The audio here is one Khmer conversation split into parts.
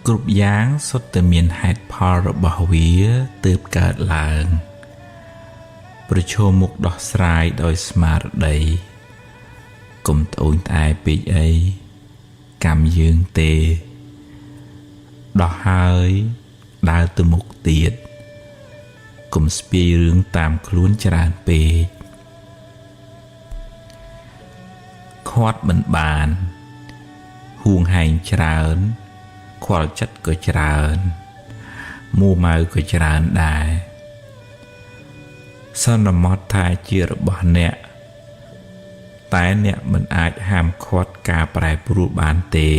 គ្រប់យ៉ាងសុទ្ធតែមានហេតុផលរបស់វាទើបកើតឡើងប្រឈមមុខដោះស្រាយដោយស្មារតីកុំត្អូញត្អែពេកអីកម្មយើងទេដោះហើយដើរទៅមុខទៀតកុំស្ពាយរឿងតាមខ្លួនច្រើនពេកខាត់មិនបានហួងហែងច្រើនខ្វល់ចិត្តក៏ច្រើនមួម៉ៅក៏ច្រើនដែរសន្មតថាជារបស់អ្នកតែអ្នកមិនអាចហាមឃាត់ការប្រែប្រួលបានទេ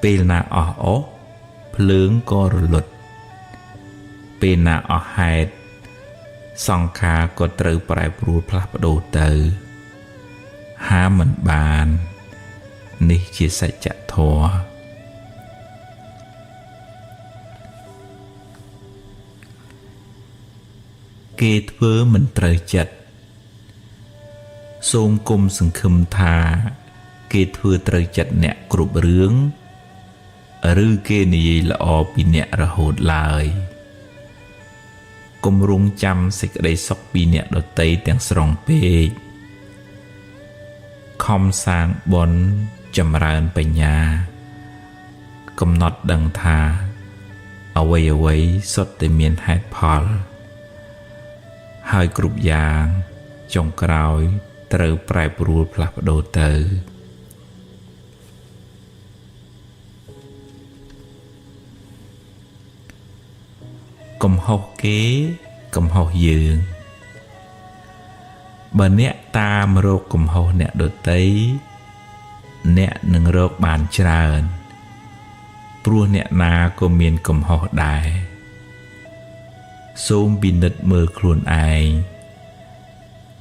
ពេលណាអស់អស់ភ្លើងក៏រលត់ពេលណាអស់ហេតុសង្ខារក៏ត្រូវប្រែប្រួលផ្លាស់ប្ដូរទៅហាមមិនបាននេះជាសច្ចធម៌គេធ្វើមិនត្រូវចិត្តសូមគុំសង្ឃឹមថាគេធ្វើត្រូវចិត្តអ្នកគ្រប់រឿងឬគេនិយាយល្អពីអ្នករហូតឡើយកុំរងចាំសេចក្តីសុខពីអ្នកដទៃទាំងស្រុងពេកខំសាងបុណ្យចម្រើនបញ្ញាកំណត់ដឹងថាអ្វីសុទ្ធតែមានហេតុផលហើយគ្រប់យ៉ាងចុងក្រោយត្រូវប្រែប្រួលផ្លាស់ប្ដូរទៅកំហុសគេកំហុសយើងបើអ្នកតាមរកកំហុសអ្នកដទៃអ្នកនឹងរកបានច្រើនព្រោះអ្នកណាក៏មានកំហុសដែរសូមពិនិត្យមើលខ្លួនឯង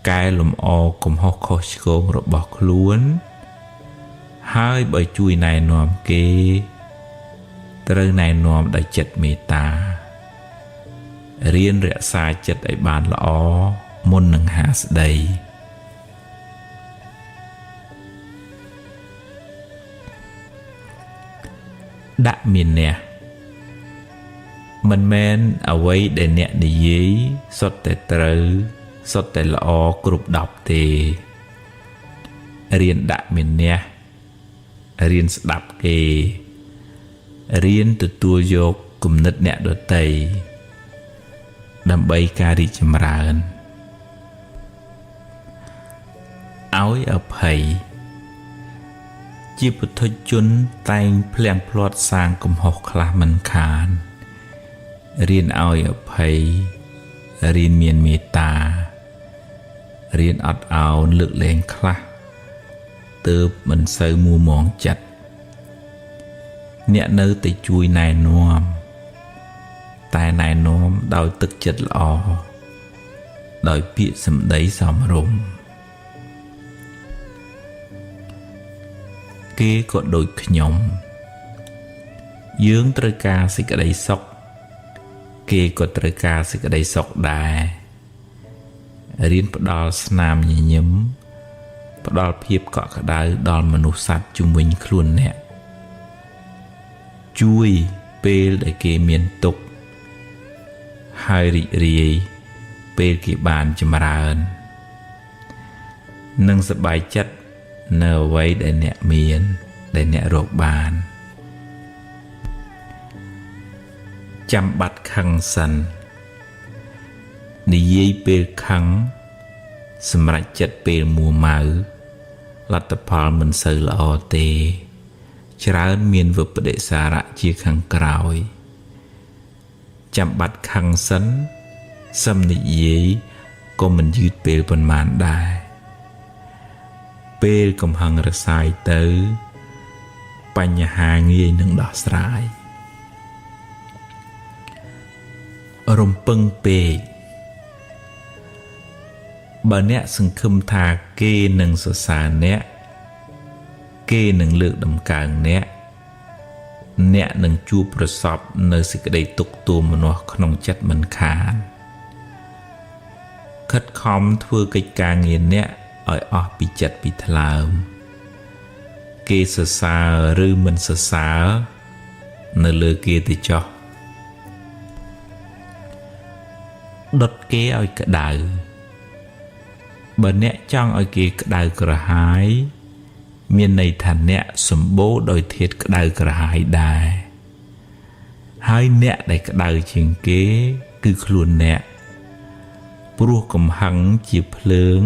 កែលម្អកំហុសខុសឆ្គងរបស់ខ្លួនហើយបើជួយណែនាំគេត្រូវណែនាំដោយចិត្តមេត្តារៀនរក្សាចិត្តឲ្យបានល្អមុននឹងហាស្ដីដាក់មានអ្នកមិនមែនអ្វីដែលអ្នកនិយាយសុទ្ធតែត្រូវសុទ្ធតែល្អគ្រប់10ទេរៀនដាក់មានអ្នករៀនស្ដាប់គេរៀនទទួលយកគំនិតអ្នកដទៃដើម្បីការរីកចម្រើនឲ្យអភ័យជាពុទ្ធជនតែងភ្លាំងភ្លាត់សាងកំហុសខ្លះមិនខានរៀនឲ្យអភ័យរៀនមានមេត្តារៀនអត់ឱនលើកលែងខ្លះទើបមិនសូវមួម៉ងចិត្តអ្នកនៅតែជួយណែនាំតែណែនាំដោយទឹកចិត្តល្អដោយពាក្យសម្ដីសមរម្យគេក៏ដូចខ្ញុំយើងត្រូវការសេចក្តីសុខគេក៏ត្រូវការសេចក្តីសុខដែររៀនផ្ដល់ស្នាមញញឹមផ្ដល់ភាពកក់ក្ដៅដល់មនុស្សសត្វជុំវិញខ្លួនអ្នកជួយពេលដែលគេមានទុក្ខហើយរីករាយពេលគេបានចម្រើននិងសប្បាយចិត្តនៅអ្វីដែលអ្នកមានដែលអ្នករកបានចាំបាត់ខឹងសិននិយាយពេលខឹងសម្រេចចិត្តពេលមួម៉ៅលទ្ធផលមិនសូវល្អទេច្រើនមានវិប្បដិសារៈជាខាងក្រោយចាំបាត់ខឹងសិនសឹមនិយាយក៏មិនយឺតពេលប៉ុន្មានដែរពេលកំហឹងរសាយទៅបញ្ហាងាយនឹងដោះស្រាយរំពឹងពេកបើអ្នកសង្ឃឹមថាគេនឹងសរសើរអ្នកគេនឹងលើកតម្កើងអ្នកនឹងជួបប្រសពនៅសេចក្តីទុក្ខទោមនស្សក្នុងចិត្តមិនខានខិតខំធ្វើកិច្ចការងារអ្នកឲ្យអស់ពីចិត្តពីថ្លើម គេសរសើរឬមិនសរសើរនៅលើគេទៅចោះដុតគេឲ្យក្តៅបើអ្នកចង់ឲ្យគេក្តៅក្រហាយមានន័យថាអ្នកសម្បូរដោយធាតុក្តៅក្រហាយដែរហើយអ្នកដែលក្តៅជាងគេគឺខ្លួនអ្នកព្រោះកំហឹងជាភ្លើង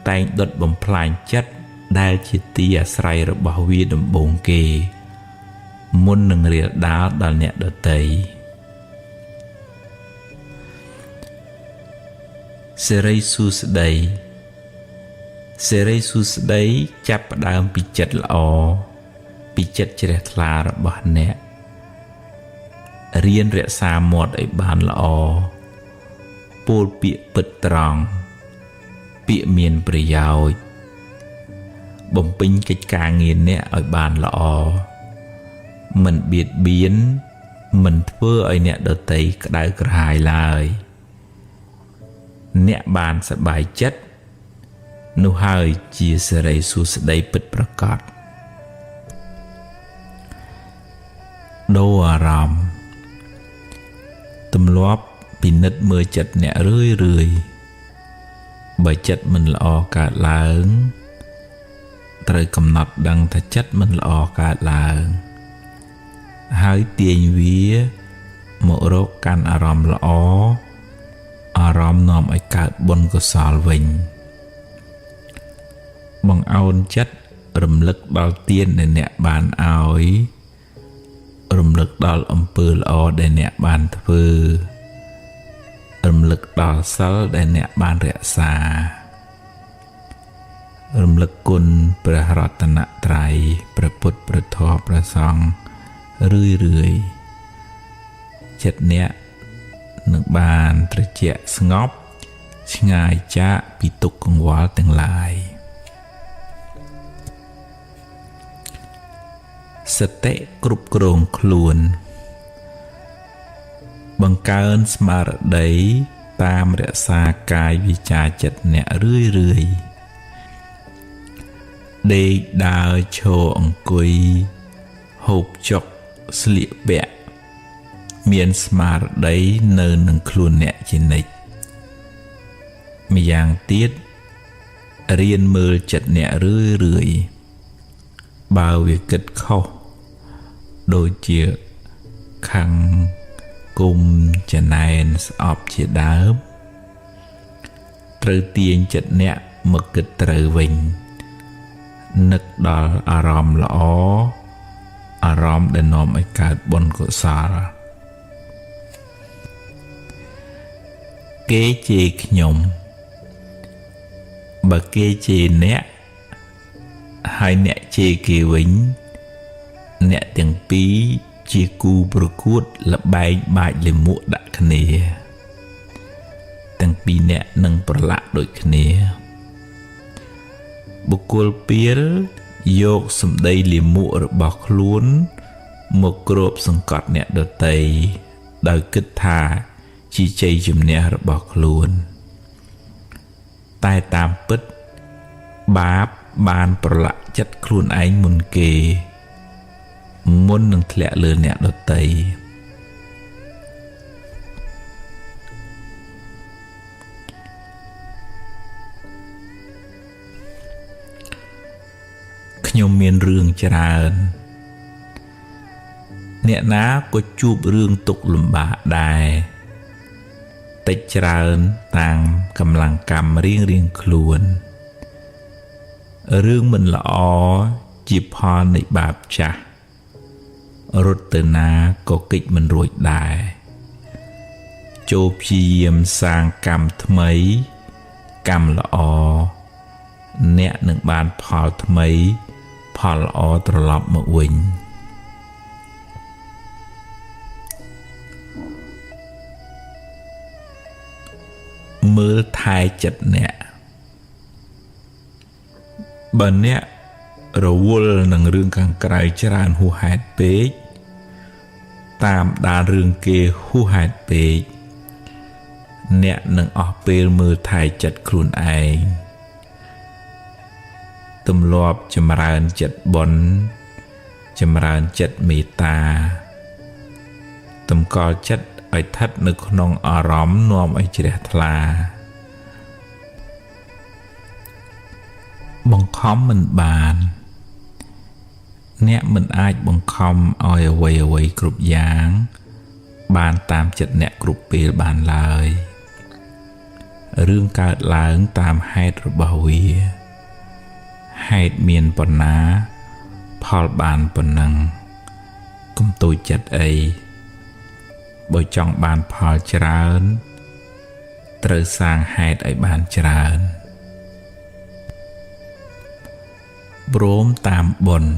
តែងដុតបំផ្លាញចិត្តដែលជាទីអាស្រ័យរបស់វាដំបូងគេមុននឹងរាលដាលដល់អ្នកដទៃសេរីសួស្តីសេរីសួស្តីចាប់ផ្ដើមពីចិត្តល្អពីចិត្តជ្រះថ្លារបស់អ្នករៀនរក្សាមាត់ឲ្យបានល្អពោលពាក្យពិតត្រង់ពាក្យមានប្រយោជន៍បំពេញកិច្ចការងារអ្នកឲ្យបានល្អមិនបៀតបៀនមិនធ្វើឲ្យអ្នកដទៃក្តៅក្រហាយឡើយអ្នកបានសប្បាយចិត្តនោះហើយជាសេរីសួស្តីពិតប្រាកដដូរអារម្មណ៍ទម្លាប់ពិនិត្យមើលចិត្តអ្នករឿយបើចិត្តមិនល្អកើតឡើងត្រូវកំណត់ដឹងថាចិត្តមិនល្អកើតឡើងហើយទាញវាមករកកាន់អារម្មណ៍ល្អអារម្មណ៍នាំឲ្យកើតបុណ្យកុសលវិញបង្អោនចិត្តរំលឹកដល់ទានដែលអ្នកបានឲ្យរំលឹកដល់អំពើល្អដែលអ្នកបានធ្វើរំលឹកដល់សិលដែលអ្នកបានរក្សារំលឹកគុណព្រះរតនត្រ័យព្រះពុទ្ធព្រះធម៌ព្រះសង្ឃរឿយចិត្តអ្នកនឹងបានត្រជាក់ស្ងប់ឆ្ងាយចាកពីទុក្ខកង្វល់ទាំងឡាយសតិគ្រប់គ្រងខ្លួនបង្កើនស្មារតីតាមរក្សាកាយវិចារចិត្តអ្នករឿយដេកដើរឈរអង្គុយហូបចុកស្លៀកពាក់មានស្មារតីនៅនឹងខ្លួនអ្នកជានិច្ចម្យ៉ាងទៀតរៀនមើលចិត្តអ្នករឿយបើវាគិតខុសដូចជាខឹងគុំចំណែនស្អប់ជាដើមត្រូវទាញចិត្តអ្នកមកគិតត្រូវវិញនឹកដល់អារម្មណ៍ល្អអារម្មណ៍ដែលនាំឲ្យកើតបុណ្យកុសលគេជេរខ្ញុំបើគេជេរអ្នកហើយអ្នកជេរគេវិញអ្នកទាំងពីរជាគូប្រកួតល្បែងបាចលាមកដាក់គ្នាទាំងពីរអ្នកនឹងប្រឡាក់ដូចគ្នាបុគ្គលពីលយកសម្ដីលាមករបស់ខ្លួនមកគ្របសង្កត់អ្នកដទៃដោយគិតថាជាជ័យជំនះរបស់ខ្លួនតែតាមពិតបាបបានប្រឡាក់ចិត្តខ្លួនឯងមុនគេមុននឹងធ្លាក់លើអ្នកដទៃខ្ញុំមានរឿងច្រើនអ្នកណាក៏ជួបរឿងទុក្ខលំបាកដែរតិចច្រើនតាមកម្លាំងកម្មរៀងខ្លួនរឿងមិនល្អជាផលនៃបាបចាស់រត់ទៅណាក៏គេចមិនរួចដែរចូលព្យាយាមសាងកម្មថ្មីកម្មល្អអ្នកនឹងបានផលថ្មីផលល្អត្រឡប់មកវិញមើលថែចិត្តអ្នកបើអ្នករវល់នឹងរឿងខាងក្រៅច្រើនហួសហេតុពេកតាមដានរឿងគេហួសហេតុពេកអ្នកនឹងអស់ពេលមើលថែចិត្តខ្លួនឯង ទម្លាប់ចម្រើនចិត្តបុណ្យចម្រើនចិត្តមេត្តាតម្កល់ចិត្តឲ្យស្ថិតនៅក្នុងអារម្មណ៍នាំឲ្យជ្រះថ្លាបង្ខំមិនបានអ្នកមិនអាចបង្ខំឲ្យអ្វីគ្រប់យ៉ាងបានតាមចិត្តអ្នកគ្រប់ពេលបានឡើយរឿងកើតឡើងតាមហេតុរបស់វាហេតុមានប៉ុណ្ណាផលបានប៉ុណ្ណឹងកុំទូចចិត្តអីបើចង់បានផលច្រើនត្រូវសាងហេតុឲ្យបានច្រើនព្រមតាមបុណ្យ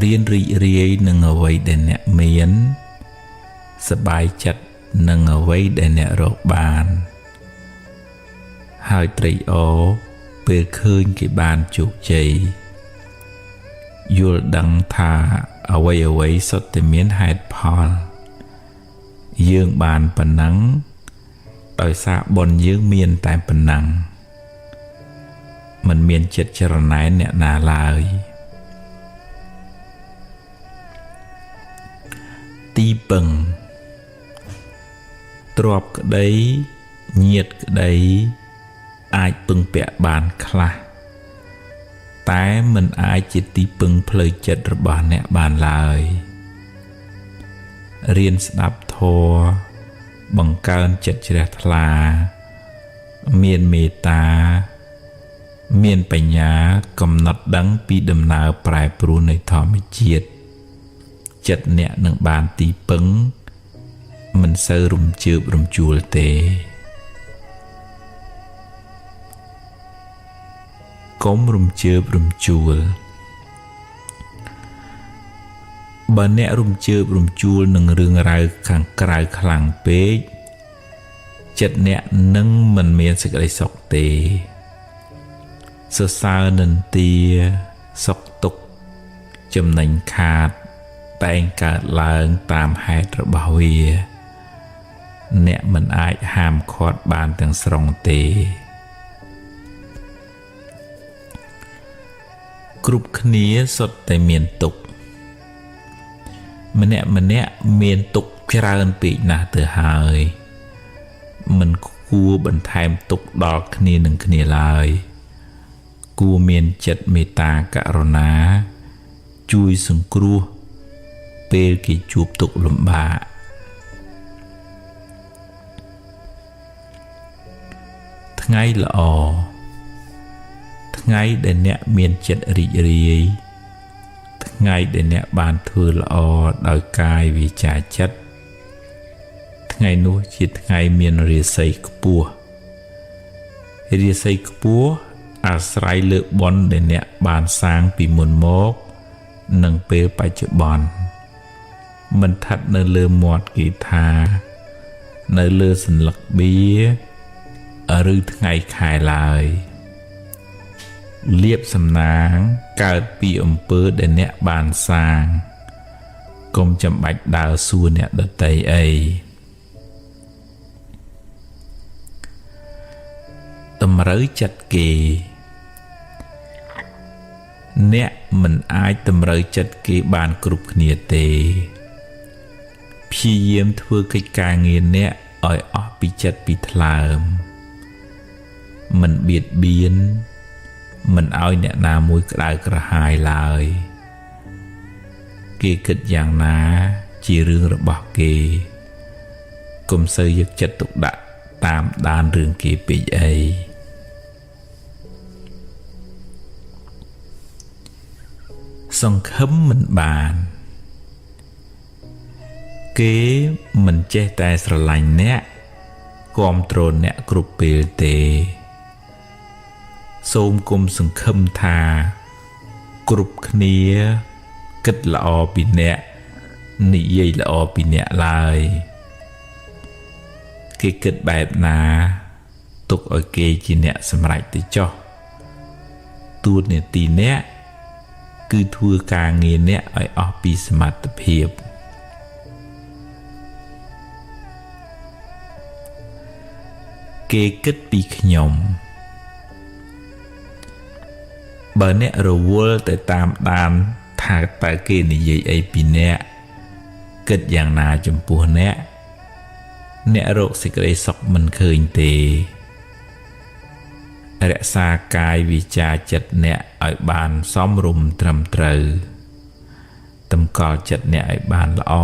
រៀនរីករាយនឹងអ្វីដែលអ្នកមានសប្បាយចិត្តនឹងអ្វីដែលអ្នករកបានហើយត្រេកអរពេលឃើញគេបានជោគជ័យយល់ដឹងថាអ្វីសុទ្ធតែមានហេតុផលយើងបានប៉ុណ្ណឹងដោយសារបុណ្យយើងមានតែប៉ុណ្ណឹងមិនមានចិត្តចរណែនអ្នកណាឡើយទីពឹងទ្រព្យក្តីញាតិក្តីអាចពឹងពាក់បានខ្លះតែមិនអាចជាទីពឹងផ្លូវចិត្តរបស់អ្នកបានឡើយរៀនស្ដាប់ធម៌បង្កើនចិត្តជ្រះថ្លាមានមេត្តាមានបញ្ញាកំណត់ដឹងពីដំណើរប្រែប្រួលនៃធម្មជាតិចិត្តអ្នកនឹងបានទីពឹងមិនសូវរំជើបរំជួលទេកុំរំជើបរំជួលបើអ្នករំជើបរំជួលនឹងរឿងរ៉ាវខាងក្រៅខ្លាំងពេកចិត្តអ្នកនឹងមិនមានសេចក្តីសុខទេសរសើរនិន្ទាសុខទុក្ខចំណេញខាតតែងកើតឡើងតាមហេតុរបស់វាអ្នកមិនអាចហាមឃាត់បានទាំងស្រុងទេគ្រប់គ្នាសុទ្ធតែមានទុក្ខម្នាក់មានទុក្ខច្រើនពេកណាស់ទៅហើយមិនគួរបន្ថែមទុក្ខដល់គ្នានឹងគ្នាឡើយគួរមានចិត្តមេត្តាករុណាជួយសង្គ្រោះពេលគេជួបទុក្ខលំបាកថ្ងៃល្អថ្ងៃដែលអ្នកមានចិត្តរីករាយថ្ងៃដែលអ្នកបានធ្វើល្អដោយកាយវាចាចិត្តថ្ងៃនោះជាថ្ងៃមានរាសីខ្ពស់រាសីខ្ពស់អាស្រ័យលើបុណ្យដែលអ្នកបានសាងពីមុនមកនិងពេលបច្ចុប្បន្នមិនស្ថិតនៅលើមាត់គេថានៅលើសន្លឹកបៀឬថ្ងៃខែឡើយលៀបសំណាងកើតពីអំពើដែលអ្នកបានសាងកុំចាំបាច់ដើរសួរអ្នកដទៃអីតម្រូវចិត្តគេអ្នកមិនអាចតម្រូវចិត្តគេបានគ្រប់គ្នាទេព្យាយាមធ្វើកិច្ចការងារអ្នកឲ្យអស់ពីចិត្តពីថ្លើមមិនបៀតបៀនមិនឲ្យអ្នកណាមួយក្តៅក្រហាយឡើយគេគិតយ៉ាងណាជារឿងរបស់គេកុំសូវយកចិត្តទុកដាក់តាមដានរឿងគេពេកអីសង្ឃឹមមិនបានគេមិនចេះតែស្រឡាញ់អ្នកគាំទ្រអ្នកគ្រប់ពេលទេសូមគុំសង្ឃឹមថាគ្រប់គ្នាគិតល្អពីអ្នកនិយាយល្អពីអ្នកឡើយគេគិតបែបណាទុកឲ្យគេជាអ្នកសម្រេចទៅចុះទួនាទីអ្នកគឺធ្វើការងារអ្នកឲ្យអស់ពីសមត្ថភាពគេគិតពីខ្ញុំ បើអ្នករវល់ទៅតាមដានថាតើគេនិយាយអីពីអ្នកគិតយ៉ាងណាចំពោះអ្នករកសេចក្តីសុខមិនឃើញទេរក្សាកាយវាចាចិត្តអ្នកឲ្យបានសមរម្យត្រឹមត្រូវតម្កល់ចិត្តអ្នកឲ្យបានល្អ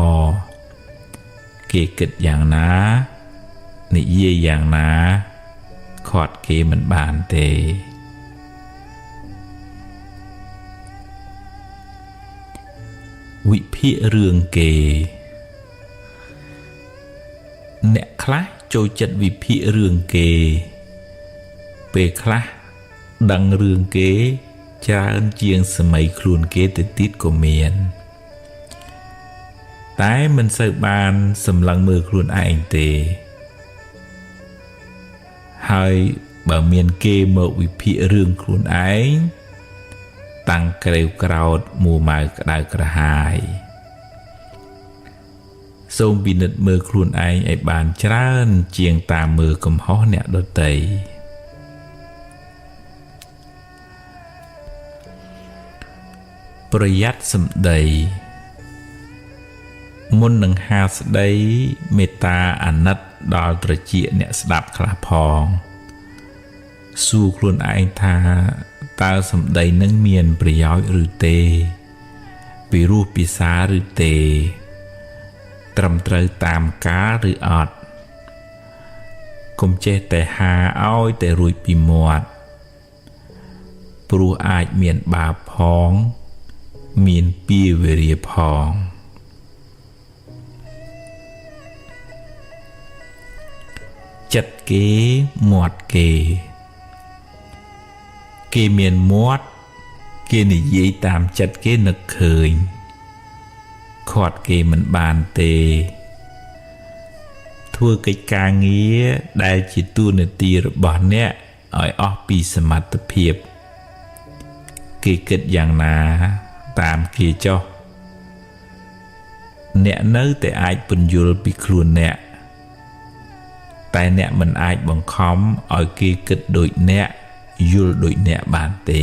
គេគិតយ៉ាងណានិយាយយ៉ាងណាខាត់គេមិនបានទេវិភាគរឿងគេអ្នកខ្លះចូលចិត្តវិភាគរឿងគេពេលខ្លះដឹងរឿងគេច្រើនជាងសម័យខ្លួនគេទៅទៀតក៏មានតែមិនសូវបានសម្លឹងមើលខ្លួនឯងទេហើយបើមានគេមកវិភាគរឿងខ្លួនឯងតាំងក្រេវក្រោតមួម៉ៅក្តៅក្រហាយសូមពិនិត្យមើលខ្លួនឯងឲ្យបានច្រើនជាងតាមមើលកំហុសអ្នកដទៃប្រយ័ត្នសម្ដីមុននឹងហាស្ដីមេត្តាអាណិតដល់ត្រចៀកអ្នកស្ដាប់ខ្លះផងសួរខ្លួនឯងថាតើសម្ដីនឹងមានប្រយោជន៍ឬទេពីរោះពិសាឬទេត្រឹមត្រូវតាមកាលឬអត់កុំចេះតែហាឲ្យតែរួចពីមាត់ព្រោះអាចមានបាបផងមានពាវេរាផងចិត្តគេមាត់គេមានមាត់គេនិយាយតាមចិត្តគេនឹកឃើញខាត់គេមិនបានទេធ្វើកិច្ចការងារដែលជាតួនាទីរបស់អ្នកឲ្យអស់ពីសមត្ថភាពគេគិតយ៉ាងណាតាមគេចុះអ្នកនៅតែអាចពន្យល់ពីខ្លួនអ្នកតែអ្នកមិនអាចបង្ខំឲ្យគេគិតដូចអ្នកយល់ដូចអ្នកបានទេ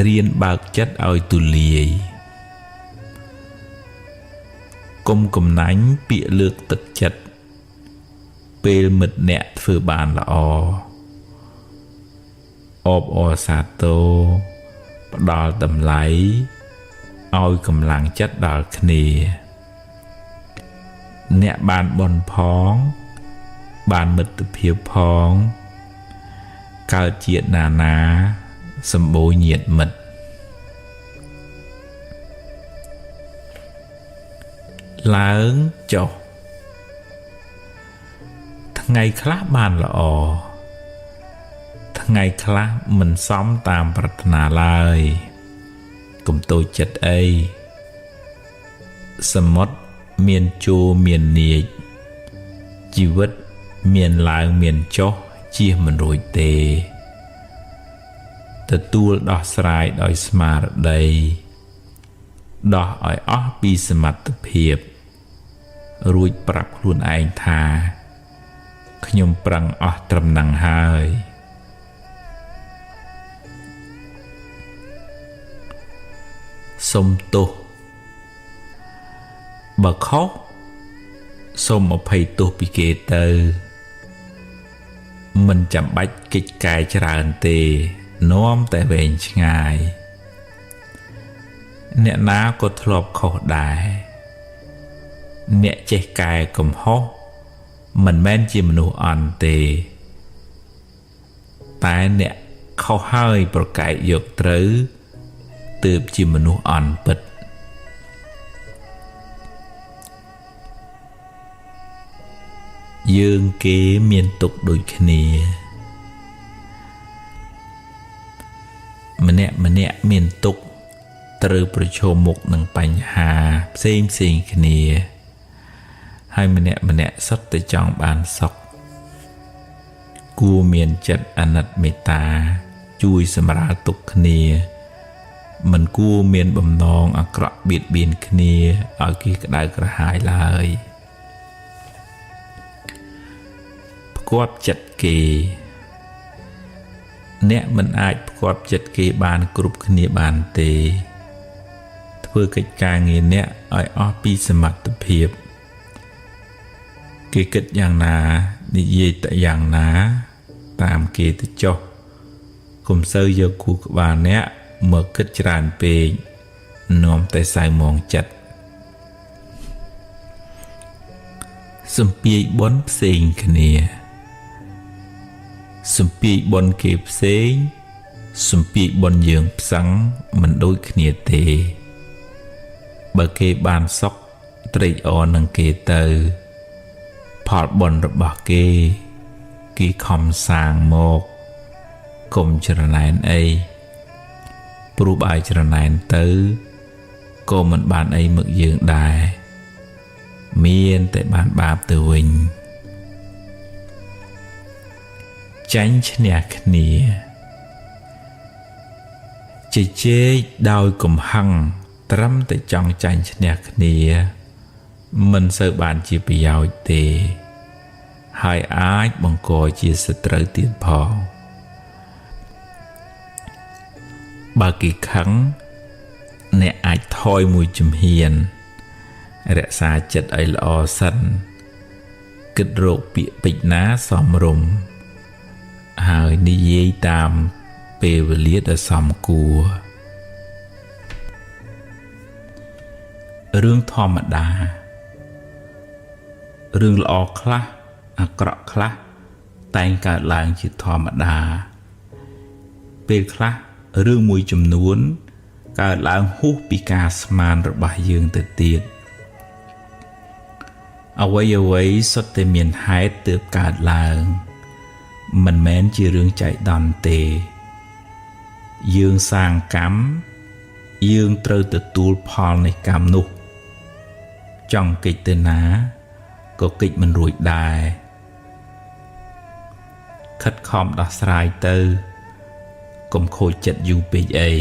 រៀនបើកចិត្តឲ្យទូលាយកុំកំណាញ់ពាក្យលើកទឹកចិត្តពេលមិត្តអ្នកធ្វើបានល្អអបអរសាទរផ្ដល់តម្លៃឲ្យកម្លាំងចិត្តដល់គ្នាអ្នកបានបុណ្យផងបានមិត្តភាពផងកើតជាតិណាសម្បូរញាតិមិត្តឡើងចុះថ្ងៃខ្លះបានល្អថ្ងៃខ្លះមិនសមតាមប្រាថ្នាឡើយកុំតូចចិត្តអីសមុទ្រមានជួរមាននាចជីវិតមានឡើងមានចុះជៀសមិនរួចទេទទួលដោះស្រាយដោយស្មារតីដោះឲ្យអស់ពីសមត្ថភាពរួចប្រាប់ខ្លួនឯងថាខ្ញុំប្រឹងអស់ត្រឹមហ្នឹងហើយសុំទោសបើខុសសូមអភ័យទោសពីគេទៅមិនចាំបាច់កិច្ចការច្រើនទេនាំតែវែងឆ្ងាយអ្នកណាក៏ធ្លាប់ខុសដែរអ្នកចេះកែកំហុសមិនមែនជាមនុស្សអន់ទេតែអ្នកខុសហើយប្រកែកយកត្រូវទើបជាមនុស្សអន់ពិតយើងគេមានទុក្ខដូចគ្នាម្នាក់មានទុក្ខត្រូវប្រឈមមុខនឹងបញ្ហាផ្សេងគ្នាហើយម្នាក់សុទ្ធតែចង់បានសុខគួរមានចិត្តអាណិតមេត្តាជួយសម្រាលទុក្ខគ្នាមិនគួរមានបំណងអាក្រក់បៀតបៀនគ្នាឲ្យគេក្តៅក្រហាយឡើយ ផ្គាប់ចិត្តគេអ្នកមិនអាចផ្គាប់ចិត្តគេបានគ្រប់គ្នាបានទេធ្វើកិច្ចការងារអ្នកឲ្យអស់ពីសមត្ថភាពគេគិតយ៉ាងណានិយាយតែយ៉ាងណាតាមគេទៅចុះកុំសូវយកគូក្បាលអ្នកមកគិតច្រើនពេកនាំតែសៅមងចិត្តសំពាយបុណ្យផ្សេងគ្នាសំពាយបុណ្យគេផ្សេងសំពាយបុណ្យយើងផ្សឹងមិនដូចគ្នាទេបើគេបានសុខត្រេកអរនឹងគេទៅផលបុណ្យរបស់គេខំសាងមកកុំច្រណែនអីព្រោះបើច្រណែនទៅក៏មិនបានអីមកយើងដែរមានតែបានបាបទៅវិញចាញ់ឈ្នះគ្នាជជែកដោយកំហឹងត្រឹមតែចង់ចាញ់ឈ្នះគ្នាមិនសូវបានជាប្រយោជន៍ទេហើយអាចបង្កជាសត្រូវទៀតផងបើគេខឹងអ្នកអាចថយមួយជំហានរក្សាចិត្តឲ្យល្អសិនគិតរកពាក្យពេចន៍ណាសមរម្យហើយនិយាយតាមពេលវេលាដ៏សមគួររឿងធម្មតារឿងល្អខ្លះអាក្រក់ខ្លះតែងកើតឡើងជាធម្មតាពេលខ្លះរឿងមួយចំនួនកើតឡើងហួសពីការស្មានរបស់យើងទៅទៀតអ្វីសុទ្ធតែមានហេតុទើបកើតឡើងមិនមែនជារឿងចៃដន្យទេយើងសាងកម្មយើងត្រូវទទួលផលនៃកម្មនោះចង់កិច្ចទៅណាក៏កិច្ចមិនរួចដែរខិតខំដោះស្រាយទៅកុំខូចចិត្តយូរពេកអី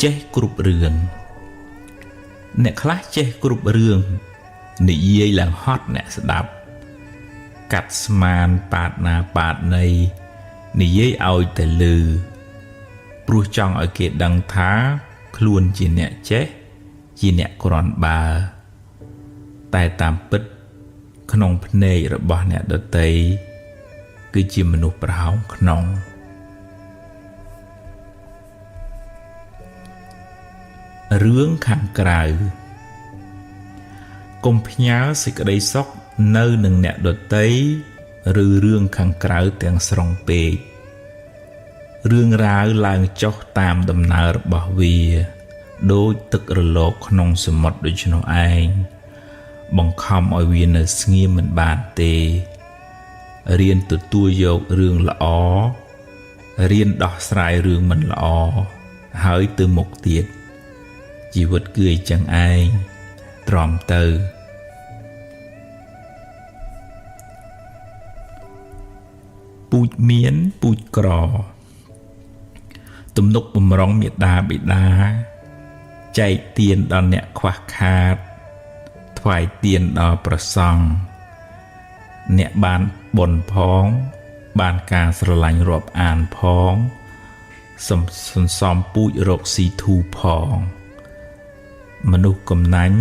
ចេះគ្រប់រឿងអ្នកខ្លះចេះគ្រប់រឿងនិយាយឡើងហត់អ្នកស្ដាប់កាត់ស្មានប៉ាតណាប៉ាតណីនិយាយឲ្យតែលឺព្រោះចង់ឲ្យគេដឹងថាខ្លួនជាអ្នកចេះជាអ្នកគ្រាន់បើតែតាមពិតក្នុងភ្នែករបស់អ្នកដទៃគឺជាមនុស្សប្រហោងក្នុងរឿងខាងក្រៅកុំផ្ញើសេចក្តីសុខនៅនឹងអ្នកដទៃឬរឿងខាងក្រៅទាំងស្រុងពេករឿងរ៉ាវឡើងចុះតាមដំណើររបស់វាដូចទឹករលកក្នុងសមុទ្រដូច្នោះឯងបង្ខំឲ្យវានៅស្ងៀមមិនបានទេរៀនទទួលយករឿងល្អរៀនដោះស្រាយរឿងមិនល្អហើយទៅមុខទៀតជីវិតគឺអញ្ចឹងឯងទ្រាំទៅពូជមានពូជក្រទំនុកបំរុងមេដាបិតាចែកទានដល់អ្នកខ្វះខាតថ្វាយទានដល់ព្រះសង្ឃអ្នកបានបុណ្យផងបានការស្រឡាញ់រាប់អានផងសន្សំពូជរកស៊ីធូផងមនុស្សកំណាញ់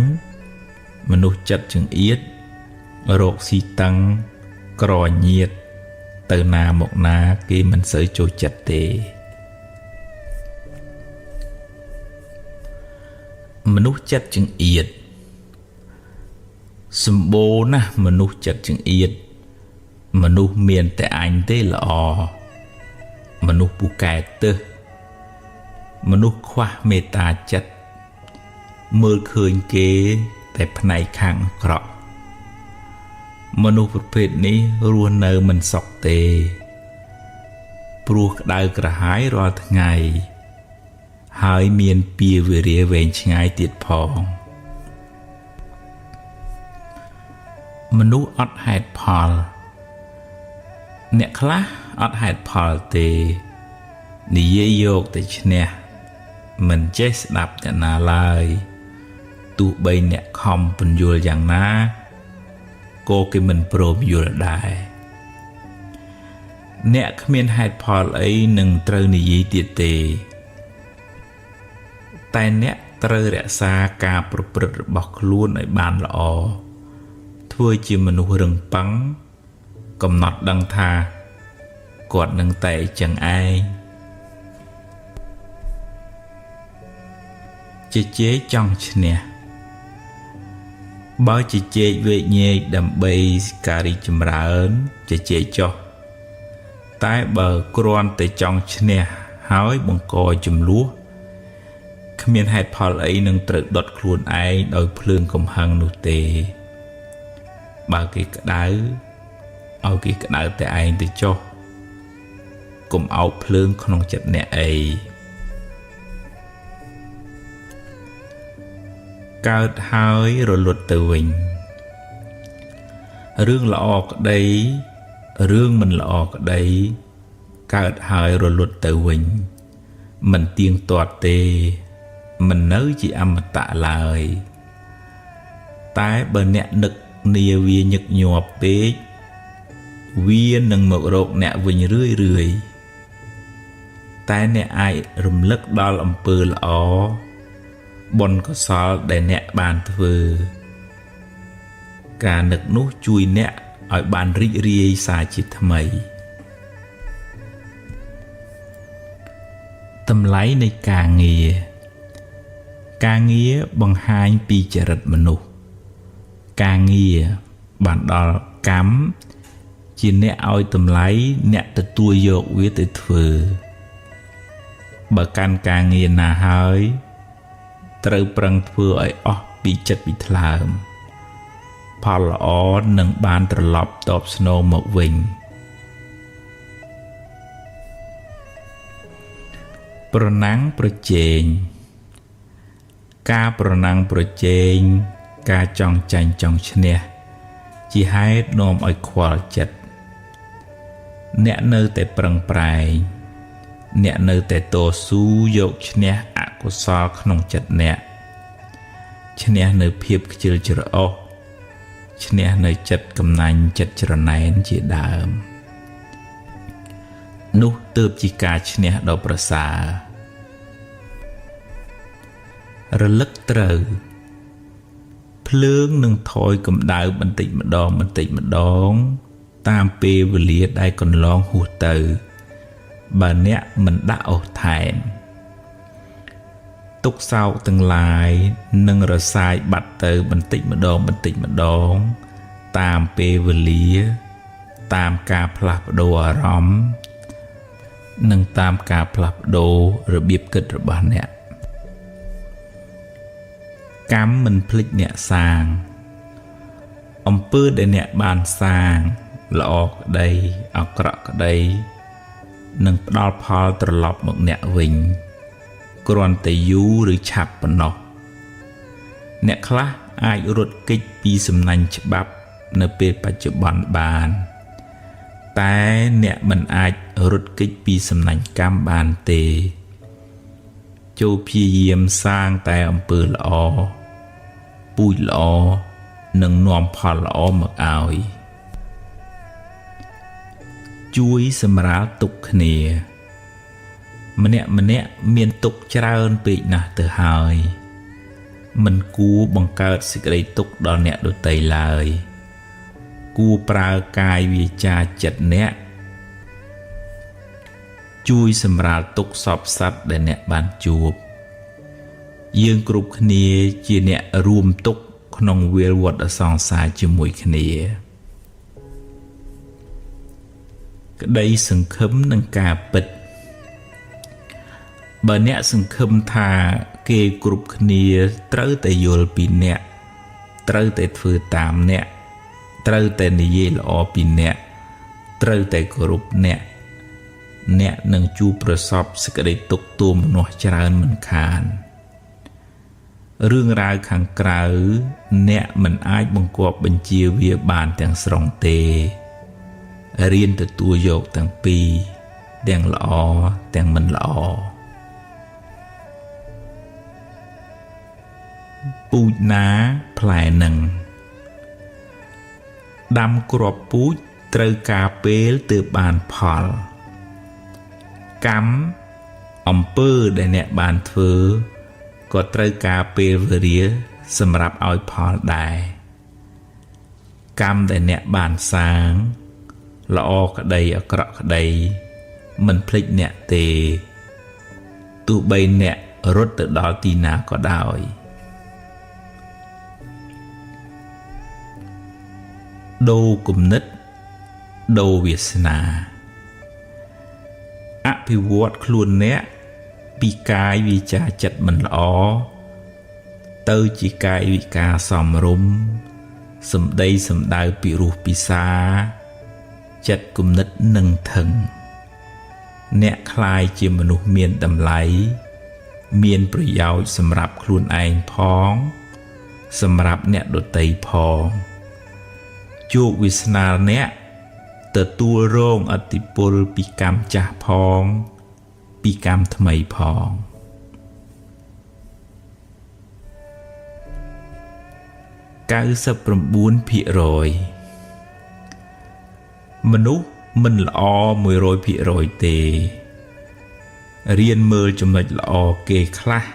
មនុស្សចិត្តចង្អៀតរកស៊ីតឹងក្រញៀតទៅណាមកណាគេមិនសូវចូលចិត្តទេមនុស្សចិត្តចង្អៀតសម្បូរណាស់មនុស្សចិត្តចង្អៀតមនុស្សមានតែអញទេល្អមនុស្សពូកែទឹះមនុស្សខ្វះមេត្តាចិត្តមើលឃើញគេតែផ្នែកខាងអាក្រក់មនុស្សប្រភេទនេះរស់នៅមិនសុខទេព្រោះក្តៅក្រហាយរាល់ថ្ងៃហើយមានពៀវេរាវែងឆ្ងាយទៀតផងមនុស្សអត់ហេតុផលអ្នកខ្លះអត់ហេតុផលទេនិយាយយកតែឈ្នះមិនចេះស្ដាប់អ្នកណាឡើយទ tu bay nẹt khom pun yul yang na cô cái mình prom yul đại nẹt khmien hạt phò ấy nâng trơ nị dí tiệt tề tai nẹt trơ rẽ xa ca prut bọc luôn ở bàn lọ thôi chỉ mình rừng bắn cầm nọt đăng tha quạt nâng tay chẳng ai chế trong nè bao chế về nhẹ đầm bay cà ri chùm ra ớn chế cho tái bờ cron tới trong nè hói bằng còi chùm lúa khmien hạt phò ấy nâng tự đọt khuôn ai đòi phượng cầm hăng nụ tê bà cái đá ao cái đá tại ai tới cho cùng áo phượng không chặt nè ấy cao hói rồi luật từ mình rương lọ đây rương mình lọ đây cao hói rồi luật từ mình tiên toạt tê mình nới chỉ âm tạ lời tái bờ nẹt nực nia vi nhật nhọp bế viên nâng một rộp nẹt vinh rưỡi tái nẹt ai rùm lức đo làm pơ lõ bon có xóa để nẹt bàn thơ cả nực nút chui nẹt ở bàn rỉ rỉ xa chít thầm tâm lấyในการងារបង្ហាញពីចរិតមនុស្សការងារបានដល់កម្មជាអ្នកឲ្យតម្លៃអ្នកទទួលយកវាទៅធ្វើបើកាន់ការងារណាហើយត្រូវប្រឹងធ្វើឲ្យអស់ពីចិត្តពីថ្លើមផលល្អនឹងបានត្រឡប់តបស្នងមកវិញប្រណាំងប្រជែងការប្រណាំងប្រជែងការចង់ចាញ់ចង់ឈ្នះជាហេតុនាំឲ្យខ្វល់ចិត្តអ្នកនៅតែប្រឹងប្រែងអ្នកនៅតែតស៊ូយកឈ្នះអកុសលក្នុងចិត្តអ្នកឈ្នះនៅភាពខ្ជិលច្រអូសឈ្នះនៅចិត្តកំណាញ់ចិត្តច្រណែនជាដើមនោះទើបជាការឈ្នះដ៏ប្រសើររលឹកត្រូវភ្លើងនឹងថយកម្ដៅបន្តិចម្ដងតាមពេលវេលាដែលកន្លងហួសទៅបើអ្នកមិនដាក់អស់ថែមទុកសោកទាំងឡាយនឹងរសាយបាត់ទៅបន្តិចម្ដងតាមពេលវេលាតាមការផ្លាស់ប្ដូរអារម្មណ៍និងតាមការផ្លាស់ប្ដូររបៀបគិតរបស់អ្នកកម្មមិនភ្លេចអ្នកសាងអំពើដែលអ្នកបានសាងល្អក្តីអាក្រក់ក្តីនឹងផ្ដល់ផលត្រឡប់មកអ្នកវិញគ្រាន់តែយូរឬឆាប់ប៉ុណ្ណោះអ្នកខ្លះអាចរត់គេចពីសំណាញ់ច្បាប់នៅពេលបច្ចុប្បន្នបានតែអ្នកមិនអាចរត់គេចពីសំណាញ់កម្មបានទេចូលព្យាយាមសាងតែអំពើល្អពូជល្អនិងនាំផលល្អមកឲ្យជួយសម្រាលទុក្ខគ្នាម្នាក់មានទុក្ខច្រើនពេកណាស់ទៅហើយមិនគួរបង្កើតសេចក្តីទុក្ខដល់អ្នកដទៃឡើយគួរប្រើកាយវាចាចិត្តអ្នកជួយសម្រាលទុក្ខសពសត្វដែលអ្នកបានជួបយើងគ្រប់គ្នាជាអ្នករួមទុក្ខក្នុងវាលវដ្តសង្សារជាមួយគ្នាក្តីសង្ឃឹមនឹងការពិតបើអ្នកសង្ឃឹមថាគេគ្រប់គ្នាត្រូវតែយល់ពីអ្នកត្រូវតែធ្វើតាមអ្នកត្រូវតែនិយាយល្អពីអ្នកត្រូវតែគោរពអ្នកនឹងជួបប្រសពសេចក្តីទុក្ខទោមនោះច្រើនមិនខានរឿងរ៉ាវខាងក្រៅអ្នកមិនអាចបង្គាប់បញ្ជាវាបានទាំងស្រុងទេរៀនទទួលយកទាំងពីរទាំងល្អទាំងមិនល្អ ពូជណាផ្លែនឹងដាំគ្រាប់ពូជត្រូវការពេលទើបបានផលកម្មអំពើដែលអ្នកបានធ្វើក៏ត្រូវការពេលវេលាសម្រាប់ឲ្យផលដែរកម្មដែលអ្នកបានសាងល្អក្តីអាក្រក់ក្តីមិនភ្លេចអ្នកទេទោះបីអ្នករត់ទៅដល់ទីណាក៏ដោយដូរគំនិតដូរវាសនាអភិវឌ្ឍខ្លួនអ្នកពីកាយវាចាចិត្តមិនល្អទៅជាកាយវិការសមរម្យសម្ដីសម្ដៅពិរោះពិសាចិត្តគំនិតនឹងថឹងអ្នកคล้ายជាមនុស្សមានតម្លៃមានប្រយោជន៍សម្រាប់ខ្លួនឯងផងសម្រាប់អ្នកដទៃផងជោគវាសនាអ្នកទទួលរងឥទ្ធិពលពីកម្មចាស់ផងពីកម្មថ្មីផង99%មនុស្សមិនល្អ 100% ទេរៀនមើលចំណុចល្អគេខ្លះ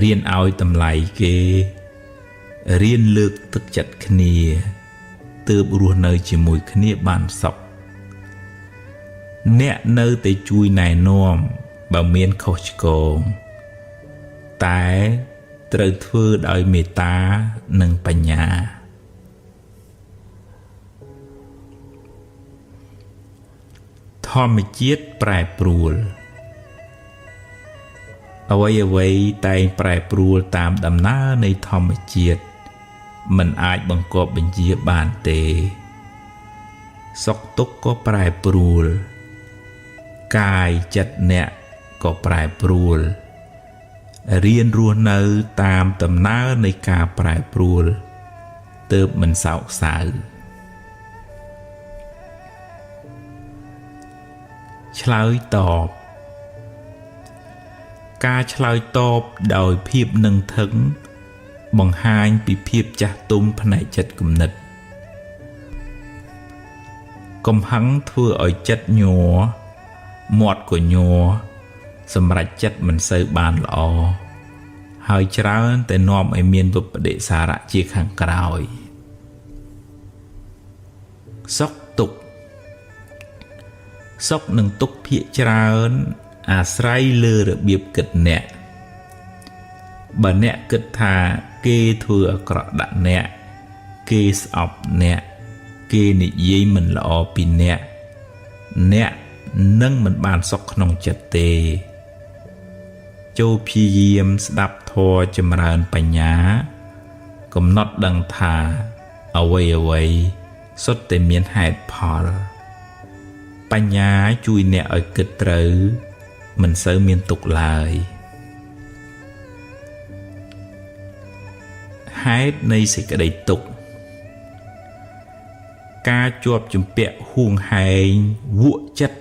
រៀនឲ្យតម្លៃគេរៀនលើកទឹកចិត្តគ្នាទើបរស់នៅជាមួយគ្នាបានសុខអ្នកនៅតែជួយណែនាំបើមានខុសឆ្គងតែត្រូវធ្វើដោយមេត្តានិងបញ្ញាធម្មជាតិប្រែប្រួលអ្វីតែងប្រែប្រួលតាមដំណើរនៃធម្មជាតិមិនអាចបង្គាប់បញ្ជាបានទេសុខទុក្ខក៏ប្រែប្រួលកាយចិត្តអ្នកក៏ប្រែប្រួលរៀនរស់នៅតាមដំណើរនៃការប្រែប្រួលទើបមិនសោកសៅឆ្លើយតបការឆ្លើយតបដោយភាពនឹងថឹងបង្ហាញពីភាពចាស់ទុំផ្នែកចិត្តគំនិតកំហឹងធ្វើឲ្យចិត្តញ័រមាត់ក៏ញ័រសម្រាប់ចិត្តមិនសូវបានល្អហើយច្រើនតែនាំឲ្យមានវិប្បដិសារៈជាខាងក្រោយសុខទុក្ខសុខនិងទុក្ខភាគច្រើនអាស្រ័យលើរបៀបគិតអ្នកបើអ្នកគិតថាគេធ្វើអាក្រក់ដាក់អ្នកគេស្អប់អ្នកគេនិយាយមិនល្អពីអ្នកនឹងមិនបានសុខក្នុងចិត្តទេចូលព្យាយាមស្ដាប់ធម៌ចម្រើនបញ្ញាកំណត់ដឹងថាអ្វីសុទ្ធតែមានហេតុផលបញ្ញាជួយអ្នកឲ្យគិតត្រូវមិនសូវមានទុក្ខឡើយហេតុនៃសេចក្តីទុក្ខការជាប់ជំពាក់ហួងហែងវក់ចិត្ត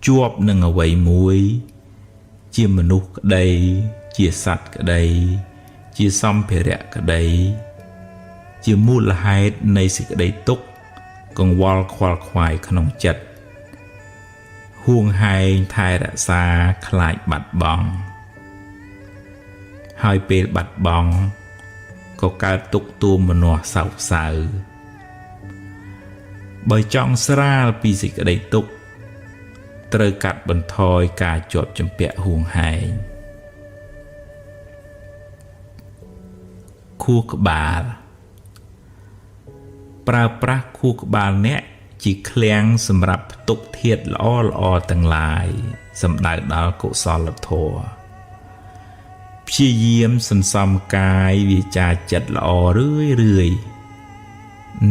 ជាប់នឹងអ្វីមួយជាមនុស្សក្តីជាសត្វក្តីជាសម្ភារៈក្តីជាមូលហេតុនៃសេចក្តីទុក្ខកង្វល់ខ្វល់ខ្វាយក្នុងចិត្តហួងហែងថែរក្សាខ្លាចបាត់បង់ហើយពេលបាត់បង់ក៏កើតទុក្ខទូមនោះសោកសៅបើចង់ស្រាលពីសេចក្តីទុក្ខត្រូវកាត់បន្ថយការជាប់ជំពាក់ហួងហែងខួរក្បាលប្រើប្រាស់ខួរក្បាលអ្នកជាឃ្លាំងសម្រាប់ផ្ទុកធាតុល្អទាំងឡាយសម្ដៅដល់កុសលធម៌ព្យាយាមសន្សំកាយវាចាចិត្តល្អរឿយ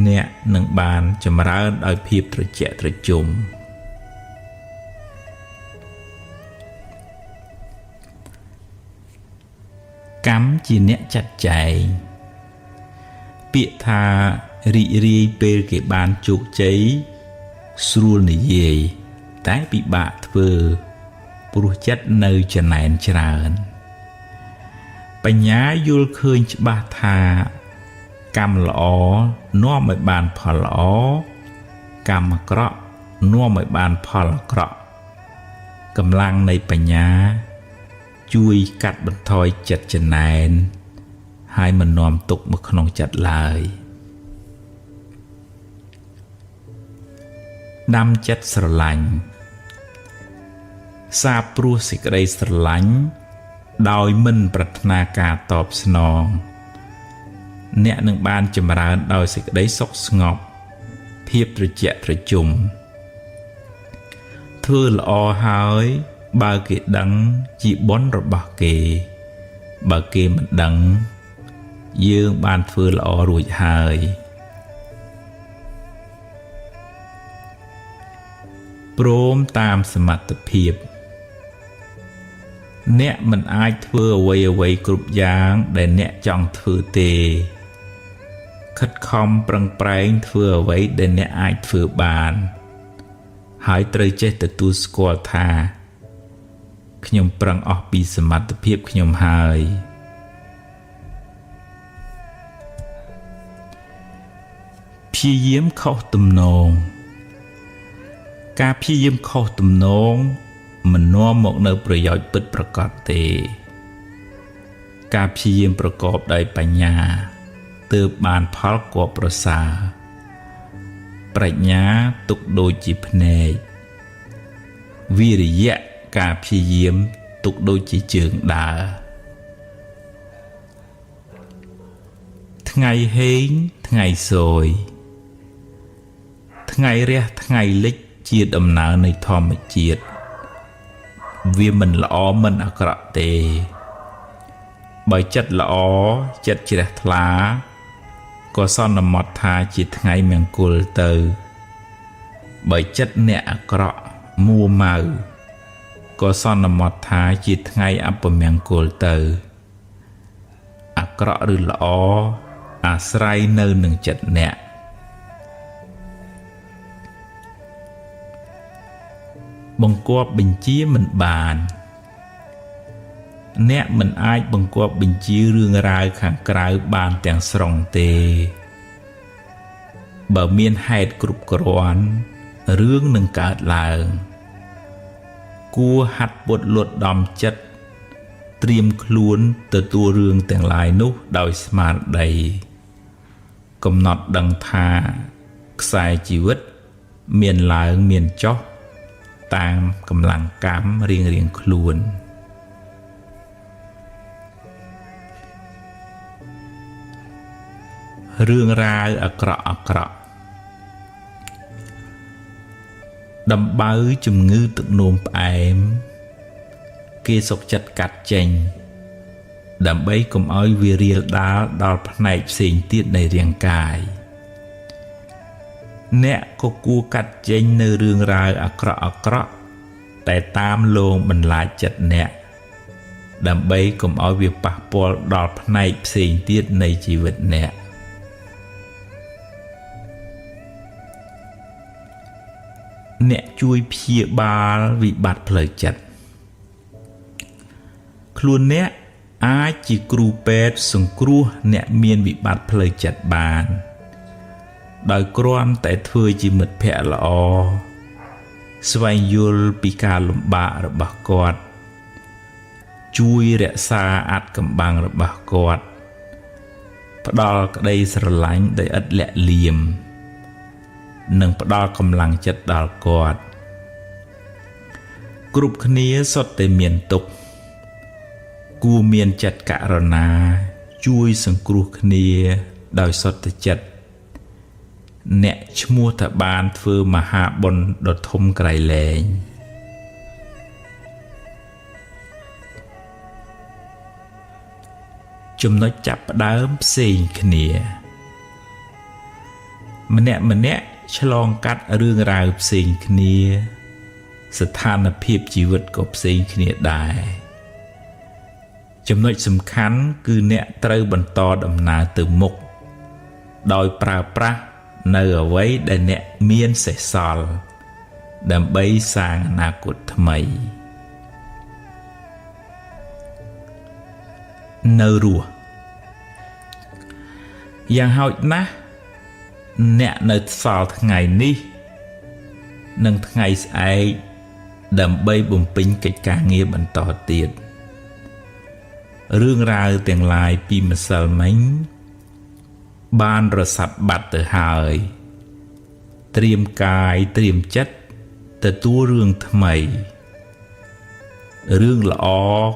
អ្នកនឹងបានចម្រើនដោយភាពត្រជាក់ត្រជុំកម្មជាអ្នកចាត់ចែងពាក្យថារីករាយពេលគេបានជោគជ័យស្រួលនិយាយតែពិបាកធ្វើព្រោះចិត្តនៅចំណែនច្រើន បញ្ញាយល់ឃើញច្បាស់ថាកម្មល្អនាំឲ្យបានផលល្អកម្មអាក្រក់នាំឲ្យបានផលអាក្រក់កម្លាំងនៃបញ្ញាជួយកាត់បន្ថយចិត្តចំណែនហើយមិននាំទុកមកក្នុងចិត្តឡើយដាំចិត្តស្រឡាញ់សាបព្រោះសេចក្តីស្រឡាញ់ដោយមិនប្រាថ្នាការតបស្នងអ្នកនឹងបានចម្រើនដោយសេចក្តីសុខស្ងប់ភាពត្រជាក់ត្រជុំធ្វើល្អហើយបើគេដឹងជាបុណ្យរបស់គេបើគេមិនដឹងយើងបានធ្វើល្អរួចហើយព្រមតាមសមត្ថភាពអ្នកមិនអាចធ្វើអ្វីគ្រប់យ៉ាងដែលអ្នកចង់ធ្វើទេខិតខំប្រឹងប្រែងធ្វើអ្វីដែលអ្នកអាចធ្វើបានហើយត្រូវចេះទទួលស្គាល់ថាខ្ញុំប្រឹងអស់ពីសមត្ថភាពខ្ញុំហើយព្យាយាមខុសទំនងការព្យាយាមខុសទំនងមិននាំមកនៅប្រយោជន៍ពិតប្រាកដទេការព្យាយាមប្រកបដោយបញ្ញាទើបបានផលគបប្រសើរប្រាជ្ញាទុកដូចជាភ្នែកវិរិយៈការព្យាយាមទុកដូចជាជើងដើរថ្ងៃហេងថ្ងៃសូយថ្ងៃរះថ្ងៃលិចជាដំណើរនៃធម្មជាតិវាមិនល្អមិនអាក្រក់ទេបើចិត្តល្អចិត្តជ្រះថ្លាក៏សន្មត់ថាជាថ្ងៃមង្គលទៅបើចិត្តអ្នកអាក្រក់មួម៉ៅក៏សន្មត់ថាជាថ្ងៃអពមង្គលទៅអាក្រក់ឬល្អអាស្រ័យនៅនឹងចិត្តអ្នកបង្គាប់បញ្ជាមិនបានអ្នកមិនអាចបង្គាប់បញ្ជារឿងរ៉ាវខាងក្រៅបានទាំងស្រុងទេបើមានហេតុគ្រប់គ្រាន់រឿងនឹងកើតឡើងគួរហាត់ពុតលត់ដំចិត្តត្រៀមខ្លួនទទួលរឿងទាំងឡាយនោះដោយស្មារតីកំណត់ដឹងថាខ្សែជីវិតមានឡើងមានចុះតាមកម្លាំងកម្មរៀងខ្លួនរឿងរ៉ាវអាក្រក់ដំបៅជំងឺទឹកនោមផ្អែមគេសុខចិត្តកាត់ចេញដើម្បីកុំឲ្យវារាលដាលដល់ផ្នែកផ្សេងទៀតនៃរាងកាយអ្នកក៏គួរកាត់ចេញនៅរឿងរ៉ាវអាក្រក់តែតាមលងបន្លាចចិត្តអ្នកដើម្បីកុំឲ្យវាប៉ះពាល់ដល់ផ្នែកផ្សេងទៀតនៃជីវិតអ្នកជួយព្យាបាលវិបត្តិផ្លូវចិត្តខ្លួនអ្នកអាចជាគ្រូពេទ្យសង្គ្រោះអ្នកមានវិបត្តិផ្លូវចិត្តបានដោយគ្រាន់តែធ្វើជាមិត្តភក្តិល្អស្វែងយល់ពីការលំបាករបស់គាត់ជួយរក្សាអាថ៌កំបាំងរបស់គាត់ផ្ដល់ក្តីស្រឡាញ់ដោយឥតលាក់លៀមនិងផ្ដល់កម្លាំងចិត្តដល់គាត់គ្រប់គ្នាសុទ្ធតែមានទុក្ខគួរមានចិត្តករុណាជួយសង្គ្រោះគ្នាដោយសុទ្ធចិត្តអ្នកឈ្មោះថាបានធ្វើមហាបុណ្យដ៏ធំក្រៃលែងចំណុចចាប់ផ្ដើមផ្សេងគ្នាម្នាក់ឆ្លងកាត់រឿងរ៉ាវផ្សេងគ្នាស្ថានភាពជីវិតក៏ផ្សេងគ្នាដែរចំណុចសំខាន់គឺអ្នកត្រូវបន្តដំណើរទៅមុខដោយប្រើប្រាស់នៅអ្វីដែលអ្នកមានសេសសល់ដើម្បីសាងអនាគតថ្មី នៅរស់យ៉ាងហោចណាស់អ្នកនៅសល់ថ្ងៃនេះនិងថ្ងៃស្អែកដើម្បីបំពេញកិច្ចការងារបន្តទៀតរឿងរ៉ាវទាំងឡាយពីម្សិលមិញបានរសាត់បាត់ទៅហើយត្រៀមកាយត្រៀមចិត្តទទួលរឿងថ្មីរឿងល្អ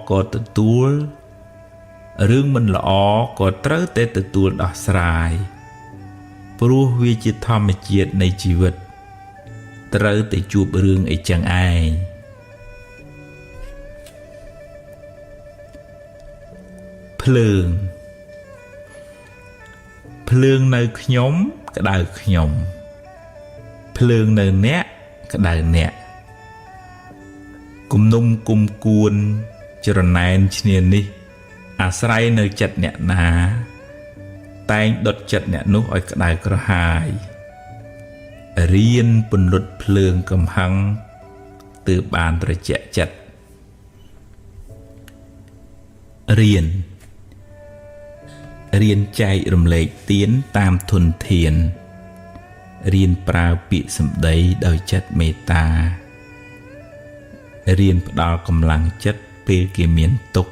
ក៏ទទួលរឿងមិនល្អក៏ត្រូវតែទទួលដោះស្រាយព្រោះវាជាធម្មជាតិនៃជីវិតត្រូវតែជួបរឿងអីចឹងឯងភ្លើងនៅខ្ញុំក្តៅខ្ញុំភ្លើងនៅអ្នកក្តៅអ្នកគុំនុំគុំគួនច្រណែនឈ្នានេះអាស្រ័យនៅចិត្តអ្នកណាតែងដុតចិត្តអ្នកនោះឲ្យក្តៅក្រហាយរៀនពន្លត់ភ្លើងកំហឹងទើបបានត្រជាក់ចិត្តរៀនចែករំលែកទានតាមធនធានរៀនប្រើពាក្យសម្ដីដោយចិត្តមេត្តារៀនផ្ដល់កម្លាំងចិត្តពេលគេមានទុក្ខ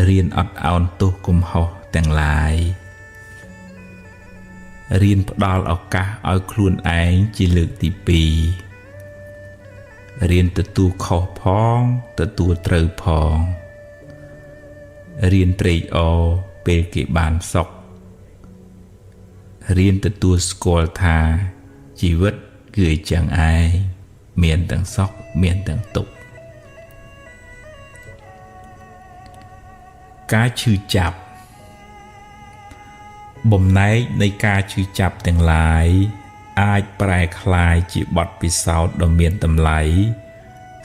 រៀនអត់ឱនទោសកំហុសទាំងឡាយរៀនផ្ដល់ឱកាសឲ្យខ្លួនឯងជាលើកទី2រៀនទទួលខុសផងទទួលត្រូវផងរៀនត្រេកអរពេលគេបានសុខរៀនទទួលស្គាល់ថាជីវិតគឺអញ្ចឹងឯងមានទាំងសុខមានទាំងទុក្ខការឈឺចាប់បំណែកនៃការឈឺចាប់ទាំងឡាយអាចប្រែក្លាយជាបទពិសោធន៍ដ៏មានតម្លៃ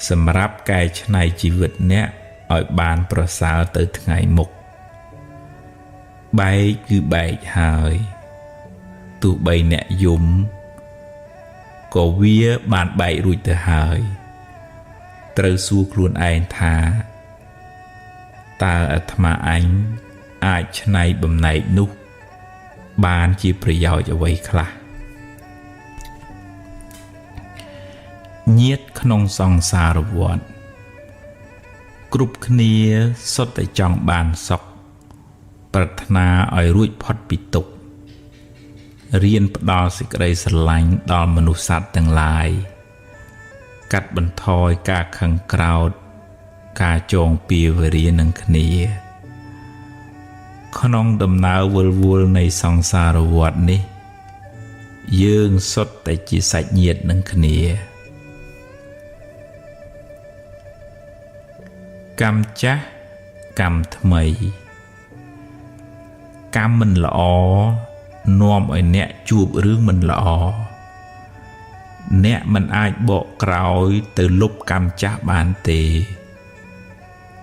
សម្រាប់កែច្នៃជីវិតអ្នកឲ្យបានប្រសើរទៅថ្ងៃមុខបែកគឺបែកហើយទោះបីអ្នកយំក៏វាបានបែករួចទៅហើយត្រូវសួរខ្លួនឯងថាតើអាត្មាអញអាចច្នៃបំណែកនោះបានជាប្រយោជន៍អ្វីខ្លះញាតិក្នុងសង្សារវដ្តគ្រប់គ្នាសុទ្ធតែចង់បានសុខប្រាថ្នាឲ្យរួចផុតពីទុក្ខរៀនផ្ដល់សេចក្តីស្រឡាញ់ដល់មនុស្សសត្វទាំងឡាយកាត់បន្ថយការខឹងក្រោធការចងពៀវេរានឹងគ្នាក្នុងដំណើរវិលវល់នៃសង្សារវដ្តនេះយើងសុទ្ធតែជាសាច់ញាតិនឹងគ្នាកម្មចាស់កម្មថ្មីកម្មមិនល្អនាំឲ្យអ្នកជួបរឿងមិនល្អអ្នកមិនអាចបកក្រោយទៅលុបកម្មចាស់បានទេ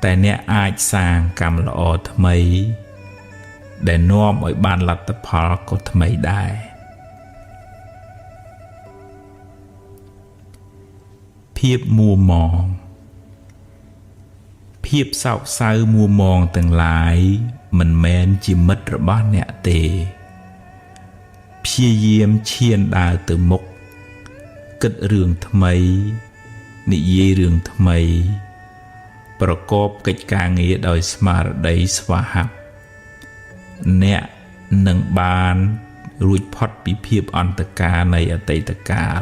តែអ្នកអាចសាងកម្មល្អថ្មីដែលនាំឲ្យបានលទ្ធផលក៏ថ្មីដែរភាពមួម៉ងភាពសោកសៅមួម៉ងទាំងឡាយមិនមែនជាមិត្តរបស់អ្នកទេព្យាយាមឈានដើរទៅមុខគិតរឿងថ្មីនិយាយរឿងថ្មីប្រកបកិច្ចការងារដោយស្មារតីស្វាហាប់អ្នកនឹងបានរួចផុតពីភាពអន្តការនៃអតីតកាល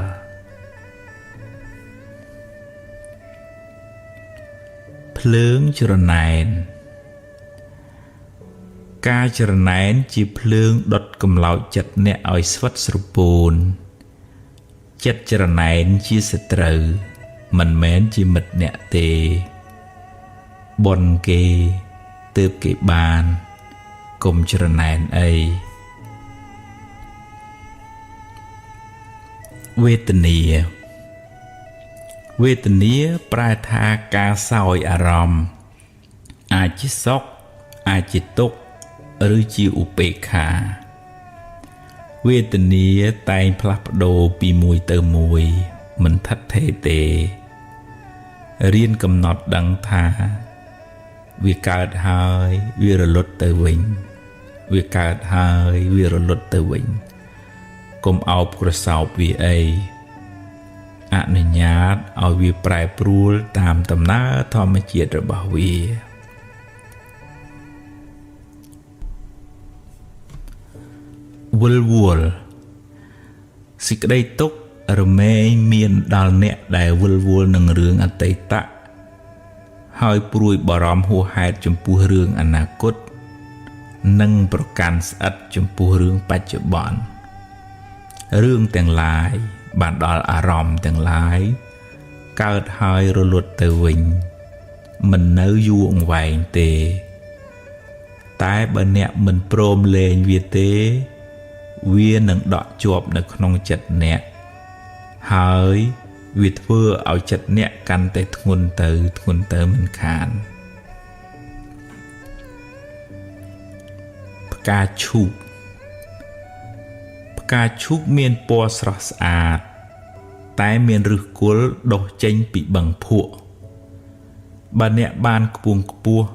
ភ្លើងច្រណែនការច្រណែនជាភ្លើងដុតកំឡោចចិត្តអ្នកឲ្យស្វិតស្រពោនចិត្តច្រណែនជាសត្រូវមិនមែនជាមិត្តអ្នកទេបុណ្យគេទើបគេបានកុំច្រណែនអីវេទនាប្រែថាការសោយអារម្មណ៍អាចជាសុខអាចជាទុក្ខឬជាឧបេក្ខាវេទនាតែងផ្លាស់ប្ដូរពីមួយទៅមួយមិនថិតថេរទេរៀនកំណត់ដឹងថា វាកើតហើយវារលត់ទៅវិញវាកើតហើយវារលត់ទៅវិញកុំអោបក្រសោបវាអីអនុញ្ញាតឲ្យវាប្រែប្រួលតាមដំណើរធម្មជាតិរបស់វាវិលវល់សេចក្តីទុក្ខរមែងមានដល់អ្នកដែលវិលវល់នឹងរឿងអតីតហើយព្រួយបារម្ភហួសហេតុចំពោះរឿងអនាគតនិងប្រកាន់ស្អិតចំពោះរឿងបច្ចុប្បន្នរឿងទាំងឡាយបានដល់អារម្មណ៍ទាំងឡាយកើតហើយរលត់ទៅវិញមិននៅយូរអង្វែងទេតែបើអ្នកមិនព្រមលែងវាទេវានឹងដក់ជាប់នៅក្នុងចិត្តអ្នកហើយវាធ្វើឲ្យចិត្តអ្នកកាន់តែធ្ងន់ទៅមិនខានផ្កាឈូកមានពណ៌ស្រស់ស្អាតតែមានឫសគល់ដុះចេញពីបឹងភក់បើអ្នកបានខ្ពង់ខ្ពស់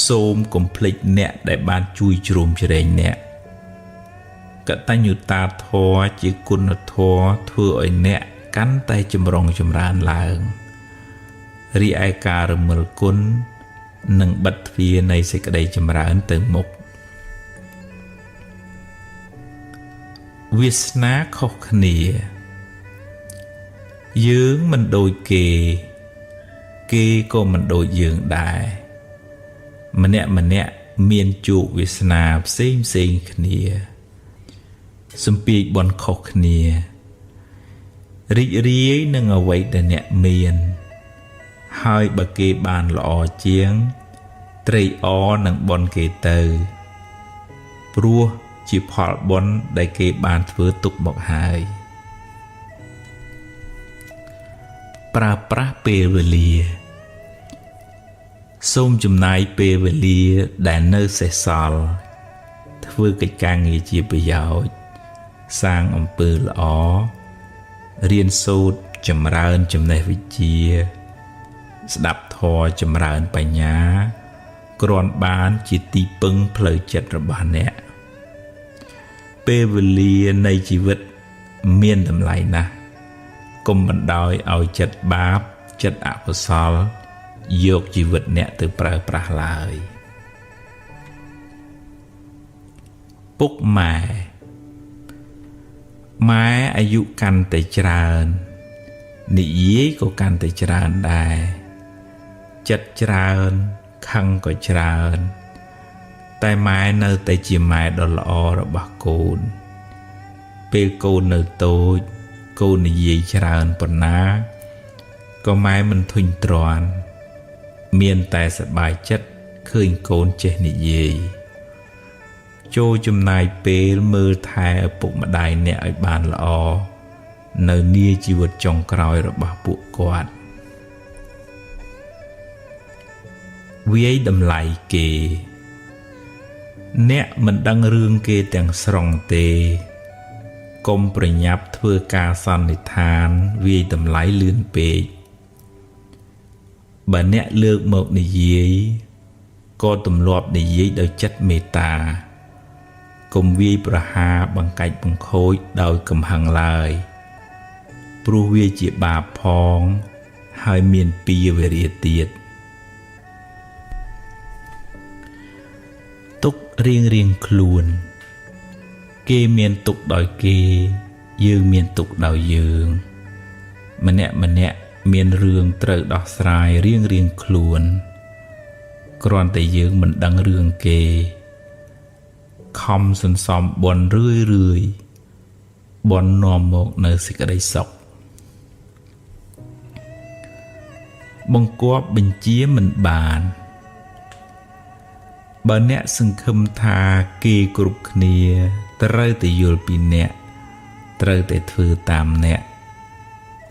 សូមកុំភ្លេចអ្នកដែលបានជួយជ្រោមជ្រែងអ្នកកតញ្ញុតាធម៌ជាគុណធម៌ធ្វើឲ្យអ្នកកាន់តែចម្រុងចម្រើនឡើងរីឯការរមិលគុណនឹងបិទទ្វារនៃសេចក្តីចម្រើនទៅមុខវាសនាខុសគ្នាយើងមិនដូចគេក៏មិនដូចយើងដែរម្នាក់មានជោគវាសនាផ្សេងគ្នាសំពាយបនខុសគ្នារីករាយនឹងអ្វីដែលអ្នកមានហើយបើគេបានល្អជាងត្រេកអរនឹងបនគេទៅព្រោះជាផលបុណ្យដែលគេបានធ្វើទុកមកហើយប្រើប្រាស់ពេលវេលាសូមចំណាយពេលវេលាដែលនៅសេសសល់ធ្វើកិច្ចការងារជាប្រយោជន៍សាងអំពើល្អរៀនសូត្រចម្រើនចំណេះវិជ្ជាស្ដាប់ធម៌ចម្រើនបញ្ញាគ្រាន់បានជាទីពឹងផ្លូវចិត្តរបស់អ្នកពេលវេលានៃជីវិតមានតម្លៃណាស់កុំបណ្ដោយឲ្យចិត្តបាបចិត្តអកុសលយកជីវិតអ្នកទៅប្រើប្រាស់ឡើយពុកម៉ែអាយុកាន់តែច្រើននិយាយក៏កាន់តែច្រើនដែរចិត្តច្រើនខឹងក៏ច្រើនតែម៉ែនៅតែជាម៉ែដ៏ល្អរបស់កូនពេលកូននៅតូចកូននិយាយច្រើនប៉ុណ្ណាក៏ម៉ែមិនធុញទ្រាន់មានតែសប្បាយចិត្តឃើញកូនចេះនិយាយចូលចំណាយពេលមើលថែឪពុកម្ដាយអ្នកឲ្យបានល្អនៅនាជីវិតចុងក្រោយរបស់ពួកគាត់វាយតម្លៃគេអ្នកមិនដឹងរឿងគេទាំងស្រុងទេកុំប្រញាប់ធ្វើការសន្និដ្ឋានវាយតម្លៃលឿនពេកបើអ្នកលើកមកនិយាយក៏ទម្លាប់និយាយដោយចិត្តមេត្តាកុំវាយប្រហារបង្កាច់បង្ខូចដោយកំហឹងឡើយព្រោះវាជាបាបផងហើយមានពីវេរាទៀតទុករៀងខ្លួនគេមានទុកដោយគេយើងមានទុកដោយយើងម្នាក់មានរឿងត្រូវដោះស្រាយរៀងខ្លួនគ្រាន់តែយើងមិនដឹងរឿងគេខំសន្សំបុណ្យរឿយបុណ្យនាំមកនៅសេចក្តីសុខបង្គាប់បញ្ជាមិនបានបើអ្នកសង្ឃឹមថាគេគ្រប់គ្នាត្រូវតែយល់ពីអ្នកត្រូវតែធ្វើតាមអ្នក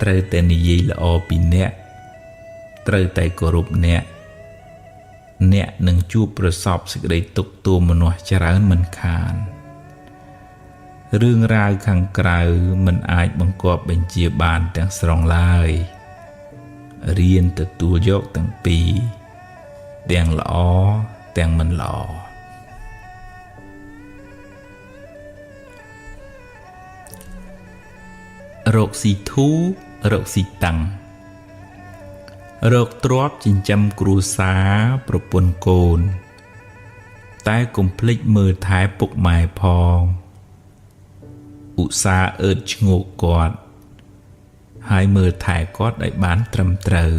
ត្រូវតែនិយាយល្អពីអ្នកត្រូវតែគោរពអ្នកនឹងជួបប្រសពសេចក្តីទុក្ខទោមនស្សច្រើនមិនខានរឿងរ៉ាវខាងក្រៅមិនអាចបង្គាប់បញ្ជាបានទាំងស្រុងឡើយរៀនទទួលយកទាំងពីរ ទាំងល្អទាំងមិនល្អរកស៊ីធូររកស៊ីតឹងរកទ្រព្យចិញ្ចឹមគ្រួសារប្រពន្ធកូនតែកុំភ្លេចមើលថែពុកម៉ែផងឧស្សាហ៍អើតឈ្ងោកគាត់ហើយមើលថែគាត់ឲ្យបានត្រឹមត្រូវ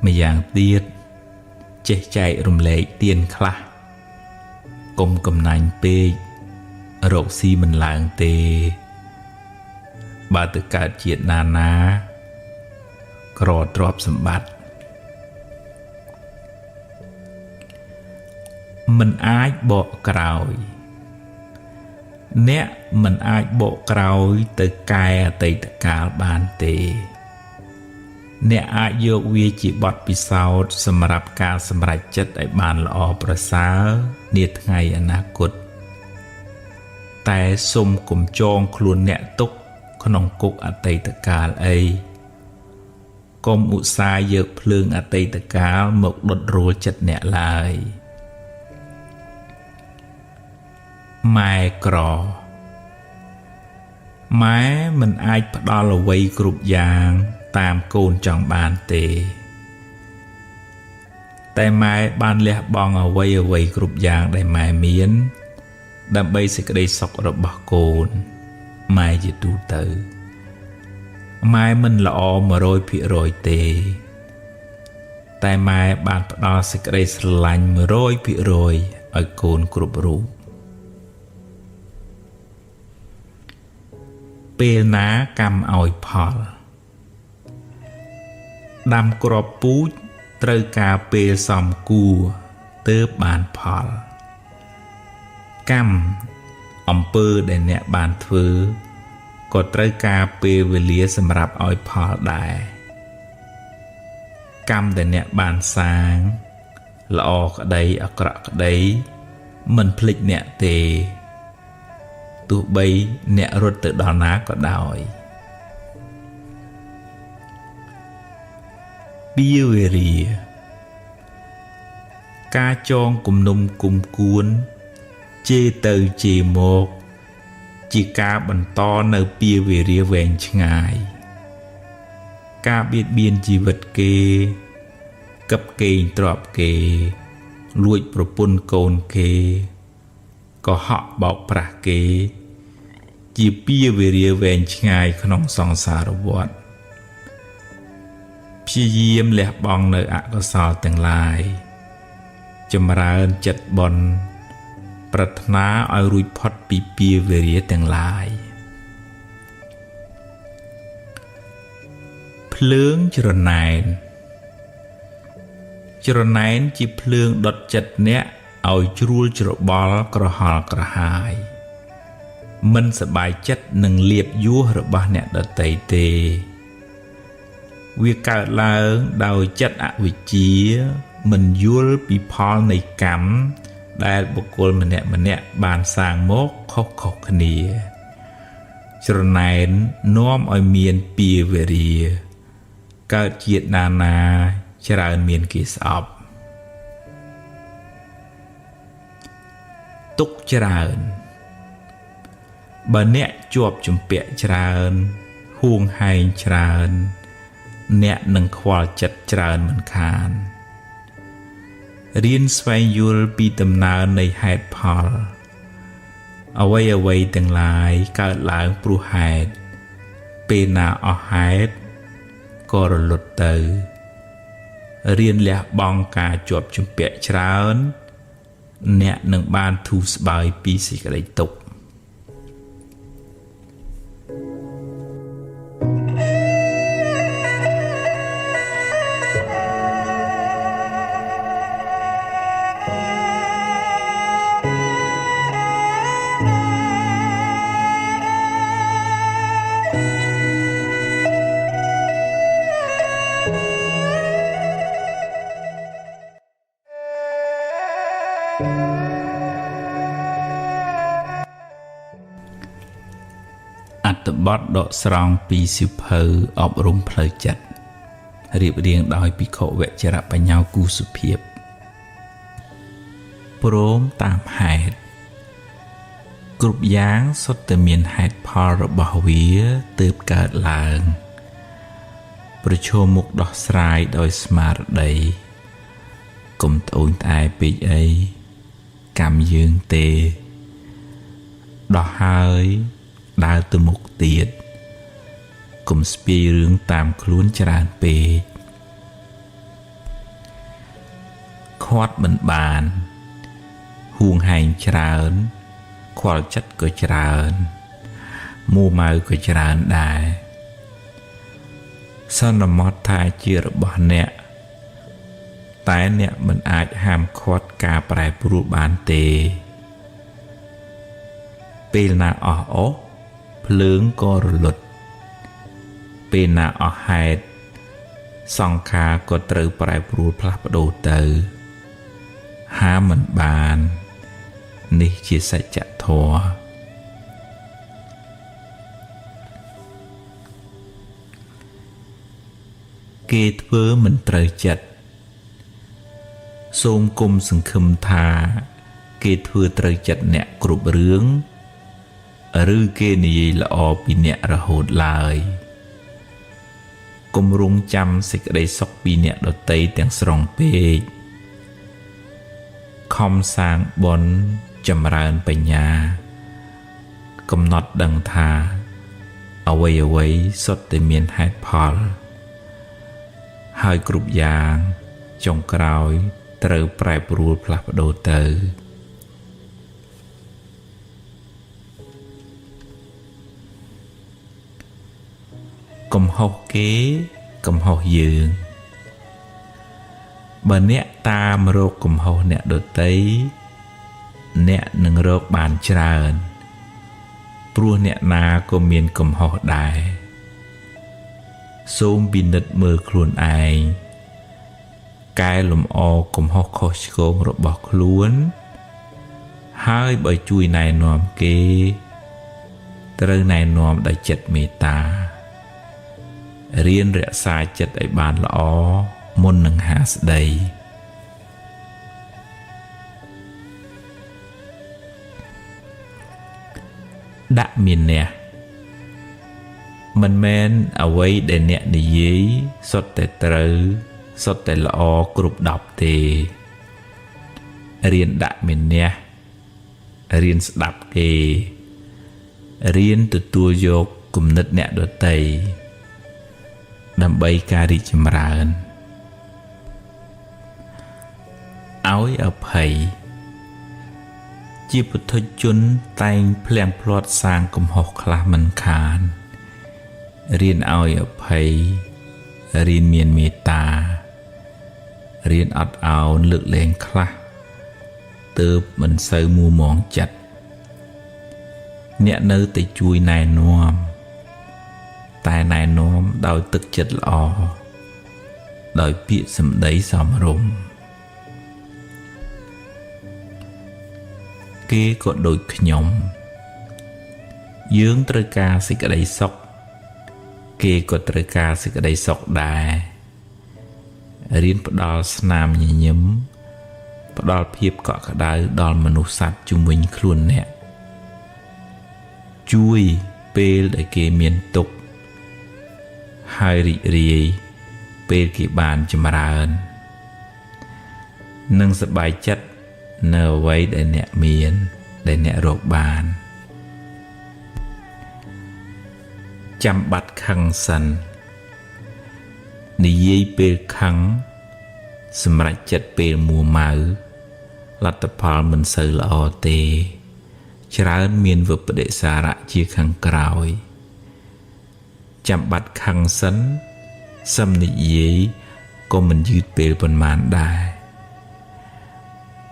ម្យ៉ាងទៀតចេះចែករំលែកទានខ្លះកុំកំណាញ់ពេករកស៊ីមិនឡើងទេបើទៅកើតជាតិណាក្រទ្រព្យសម្បត្តិមិនអាចបកក្រោយអ្នកមិនអាចបកក្រោយទៅកែអតីតកាលបានទេអ្នកអាចយកវាជាបទពិសោធន៍សម្រាប់ការសម្រេចចិត្តឲ្យបានល្អប្រសើរនាថ្ងៃអនាគតតែសូមកុំចងខ្លួនអ្នកទុកក្នុងគុកអតីតកាលអីកុំឧស្សាហ៍យកភ្លើងអតីតកាលមកដុតរោលចិត្តអ្នកឡើយម៉ែក្រម៉ែមិនអាចផ្ដល់អ្វីគ្រប់យ៉ាងតាមកូនចង់បានទេតែម៉ែបានលះបង់អ្វីគ្រប់យ៉ាងដែលម៉ែមានដើម្បីសេចក្តីសុខរបស់កូនម៉ែជាទូទៅម៉ែមិនល្អ 100% ទេតែម៉ែបានផ្ដល់សេចក្តីស្រឡាញ់ 100% ឲ្យកូនគ្រប់រូបពេលណាកម្មឲ្យផលដាំគ្រាប់ពូជត្រូវការពេលសមគួរទើបបានផលកម្មអំពើដែលអ្នកបានធ្វើក៏ត្រូវការពេលវេលាសម្រាប់ឲ្យផលដែរកម្មដែលអ្នកបានសាងល្អក្តីអាក្រក់ក្តីមិនភ្លេចអ្នកទេទោះបីអ្នករត់ទៅដល់ណាក៏ដោយពៀវេរាការចងគំនុំគុំគួនជេរទៅជេរមកជាការបន្តនៅពៀវេរាវែងឆ្ងាយការបៀតបៀនជីវិតគេកឹបកេងទ្រព្យគេលួចប្រពន្ធកូនគេកុហកបោកប្រាស់គេជាពៀវេរាវែងឆ្ងាយក្នុងសង្សារវដ្តព្យាយាមលះបង់នៅអកុសលទាំងឡាយចម្រើនចិត្តបុណ្យប្រាថ្នាឲ្យរួចផុតពីពៀវេរាទាំងឡាយភ្លើងច្រណែនជាភ្លើងដុតចិត្តអ្នកឲ្យជ្រួលច្របល់ក្រហល់ក្រហាយមិនសប្បាយចិត្តនឹងលៀបយួររបស់អ្នកដទៃទេវាកើតឡើងដោយចិត្តអវិជ្ជាមិនយល់ពីផលនៃកម្មដែលបុគ្គលម្នាក់បានសាងមកខុសៗគ្នាច្រណែននាំឲ្យមានពៀវេរាកើតជាតិណាច្រើនមានគេស្អប់ទុកច្រើនបើអ្នកជាប់ជំពាក់ច្រើនហួងហែងច្រើនអ្នកនឹងខ្វល់ចិត្តច្រើនមិនខានរៀនស្វែងយល់ពីដំណើរនៃហេតុផលអ្វីទាំងឡាយកើតឡើងព្រោះហេតុពេលណាអស់ហេតុក៏រលត់ទៅរៀនលះបង់ការជាប់ជំពាក់ច្រើនអ្នកនឹងបានធូរស្បើយពីសេចក្តីទុក្ខអត្ថបទដកស្រង់ពីសៀវភៅអប់រំផ្លូវចិត្ត រៀបរៀងដោយភិក្ខុវចរបញ្ញោគូសុភាពព្រមតាមហេតុគ្រប់យ៉ាងសុទ្ធតែមានហេតុផលរបស់វាទើបកើតឡើងប្រឈមមុខដោះស្រាយដោយស្មារតីកុំត្អូញត្អែពេកអីកម្មយើងទេដោះហើយដើរទៅមុខទៀតកុំស្ពាយរឿងតាមខ្លួនច្រើនពេកខាត់មិនបានហួងហែងច្រើនខ្វល់ចិត្តក៏ច្រើនមួម៉ៅក៏ច្រើនដែរសន្មត់ថាជារបស់អ្នកតែអ្នកមិនអាចហាមឃាត់ការប្រែប្រួលបានទេពេលណាអស់អស់ភ្លើងក៏រលត់ពេលណាអស់ហេតុសង្ខារក៏ត្រូវប្រែប្រួលផ្លាស់ប្ដូរទៅហាមមិនបាននេះជាសច្ចធម៌គេធ្វើមិនត្រូវចិត្តសូមគុំសង្ឃឹមថាគេធ្វើត្រូវចិត្តអ្នកគ្រប់រឿងឬគេនិយាយល្អពីអ្នករហូតឡើយគុំរងចាំសេចក្តីសុខពីអ្នកដទៃទាំងស្រុងពេកខំសាងបុណ្យចម្រើនបញ្ញាកំណត់ដឹងថាអ្វីសុទ្ធតែមានហេតុផលហើយគ្រប់យ៉ាងចុងក្រោយត្រូវប្រែប្រួលផ្លាស់ប្ដូរទៅកំហុសគេកំហុសយើងបើអ្នកតាមរកកំហុសអ្នកដទៃអ្នកនឹងរកបានច្រើនព្រោះអ្នកណាក៏មានកំហុសដែរសូមពិនិត្យមើលខ្លួនឯងកែលម្អកំហុសខុសឆ្គងរបស់ខ្លួនហើយបើជួយណែនាំគេត្រូវណែនាំដោយចិត្តមេត្តារៀនរក្សាចិត្តឲ្យបានល្អមុននឹងហាស្ដីដាក់មានអ្នកមិនមែនអ្វីដែលអ្នកនិយាយសុទ្ធតែត្រូវសុទ្ធតែល្អគ្រប់10ទេរៀនដាក់មានអ្នករៀនស្ដាប់គេរៀនទទួលយកគំនិតអ្នកដទៃដើម្បីការរីកចម្រើនឲ្យអភ័យជាពុទ្ធជនតែងភ្លាំងភ្លាត់សាងកំហុសខ្លះមិនខានរៀនឲ្យអភ័យរៀនមានមេត្តារៀនអត់ឱនលើកលែងខ្លះទើបមិនសូវមួម៉ងចិត្តអ្នកនៅតែជួយណែនាំតែណែនាំដោយទឹកចិត្តល្អដោយពាក្យសម្ដីសមរម្យគេក៏ដូចខ្ញុំយើងត្រូវការសេចក្តីសុខគេក៏ត្រូវការសេចក្តីសុខដែររៀនផ្ដល់ស្នាមញញឹមផ្ដល់ភាពកក់ក្ដៅដល់មនុស្សសត្វជុំវិញខ្លួនអ្នកជួយពេលដែលគេមានទុក្ខហើយរីករាយពេលគេបានចម្រើននិងសប្បាយចិត្តនៅអ្វីដែលអ្នកមានដែលអ្នករកបានចាំបាត់ខឹងសិននិយាយពេលខឹងសម្រេចចិត្តពេលមួម៉ៅលទ្ធផលមិនសូវល្អទេច្រើនមានវិប្បដិសារៈជាខាងក្រោយចាំបាត់ខឹងសិនសំនិយាយក៏មិនយឺតពេលប៉ុន្មានដែរ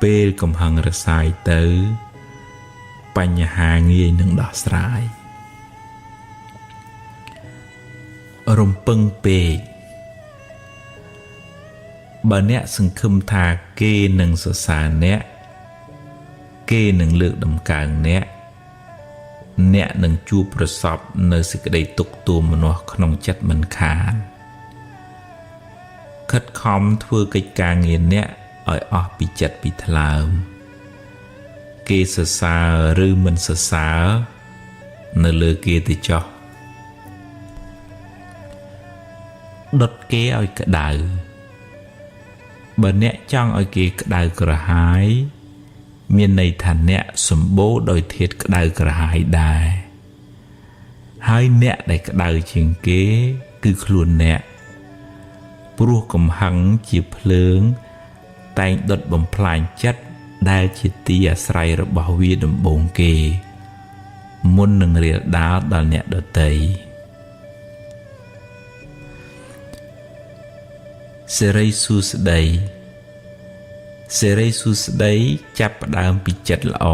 ពេលកំហឹងរសាយទៅបញ្ហាងាយនឹងដោះស្រាយរំពឹងពេកបើអ្នកសង្ឃឹមថាគេនឹងសរសើរអ្នកគេនឹងលើកតម្កើងអ្នកនឹងជួបប្រសពនៅសេចក្តីទុក្ខទោមនស្សក្នុងចិត្តមិនខាន ខិតខំធ្វើកិច្ចការងារអ្នកឲ្យអស់ពីចិត្តពីថ្លើមគេសរសើរឬមិនសរសើរនៅលើគេទៅចោះដុតគេឲ្យក្តៅបើអ្នកចង់ឲ្យគេក្តៅក្រហាយមានន័យថាអ្នកសម្បូរដោយធាតុក្តៅក្រហាយដែរហើយអ្នកដែលក្តៅជាងគេគឺខ្លួនអ្នកព្រោះកំហឹងជាភ្លើងតែងដុតបំផ្លាញចិត្តដែលជាទីអាស្រ័យរបស់វាដំបូងគេមុននឹងរាលដាលដល់អ្នកដទៃសេរីសួស្តីសេរីសួស្តីចាប់ផ្ដើមពីចិត្តល្អ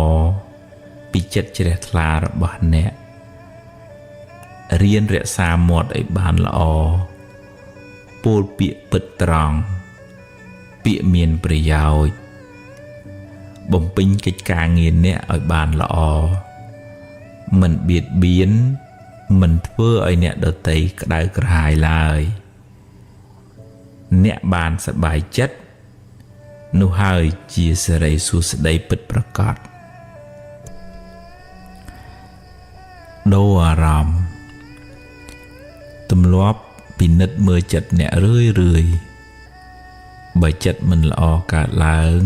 ពីចិត្តជ្រះថ្លារបស់អ្នករៀនរក្សាមាត់ឲ្យបានល្អពោលពាក្យពិតត្រង់ពាក្យមានប្រយោជន៍បំពេញកិច្ចការងារអ្នកឲ្យបានល្អមិនបៀតបៀនមិនធ្វើឲ្យអ្នកដទៃក្តៅក្រហាយឡើយអ្នកបានសប្បាយចិត្តនោះហើយជាសេរីសួស្តីពិតប្រាកដដូរអារម្មណ៍ទម្លាប់ពិនិត្យមើលចិត្តអ្នករឿយបើចិត្តមិនល្អកើតឡើង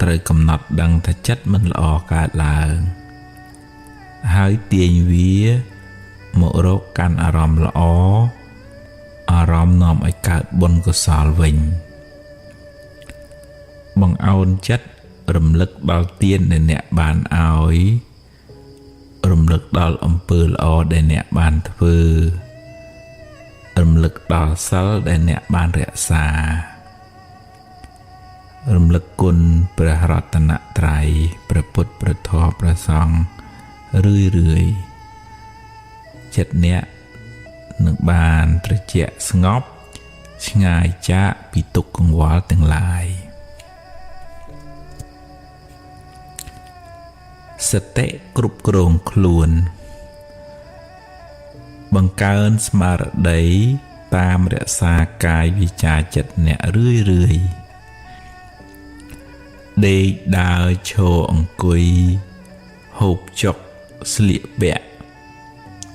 ត្រូវកំណត់ដឹងថាចិត្តមិនល្អកើតឡើងហើយទាញវាមករកកាន់អារម្មណ៍ល្អអារម្មណ៍នាំឲ្យកើតបុណ្យកុសលវិញបង្អោនចិត្តរំលឹកដល់ទានដែលអ្នកបានឲ្យរំលឹកដល់អំពើល្អដែលអ្នកបានធ្វើរំលឹកដល់សិលដែលអ្នកបានរក្សារំលឹកគុណព្រះរតនត្រ័យព្រះពុទ្ធព្រះធម៌ព្រះសង្ឃរឿយចិត្តអ្នកនឹងបានត្រជាក់ស្ងប់ឆ្ងាយចាកពីទុក្ខកង្វល់ទាំងឡាយសតិគ្រប់គ្រងខ្លួនបង្កើនស្មារតីតាមរក្សាកាយវាចាចិត្តអ្នករឿយដេកដើរឈរអង្គុយហូបចុកស្លៀកពាក់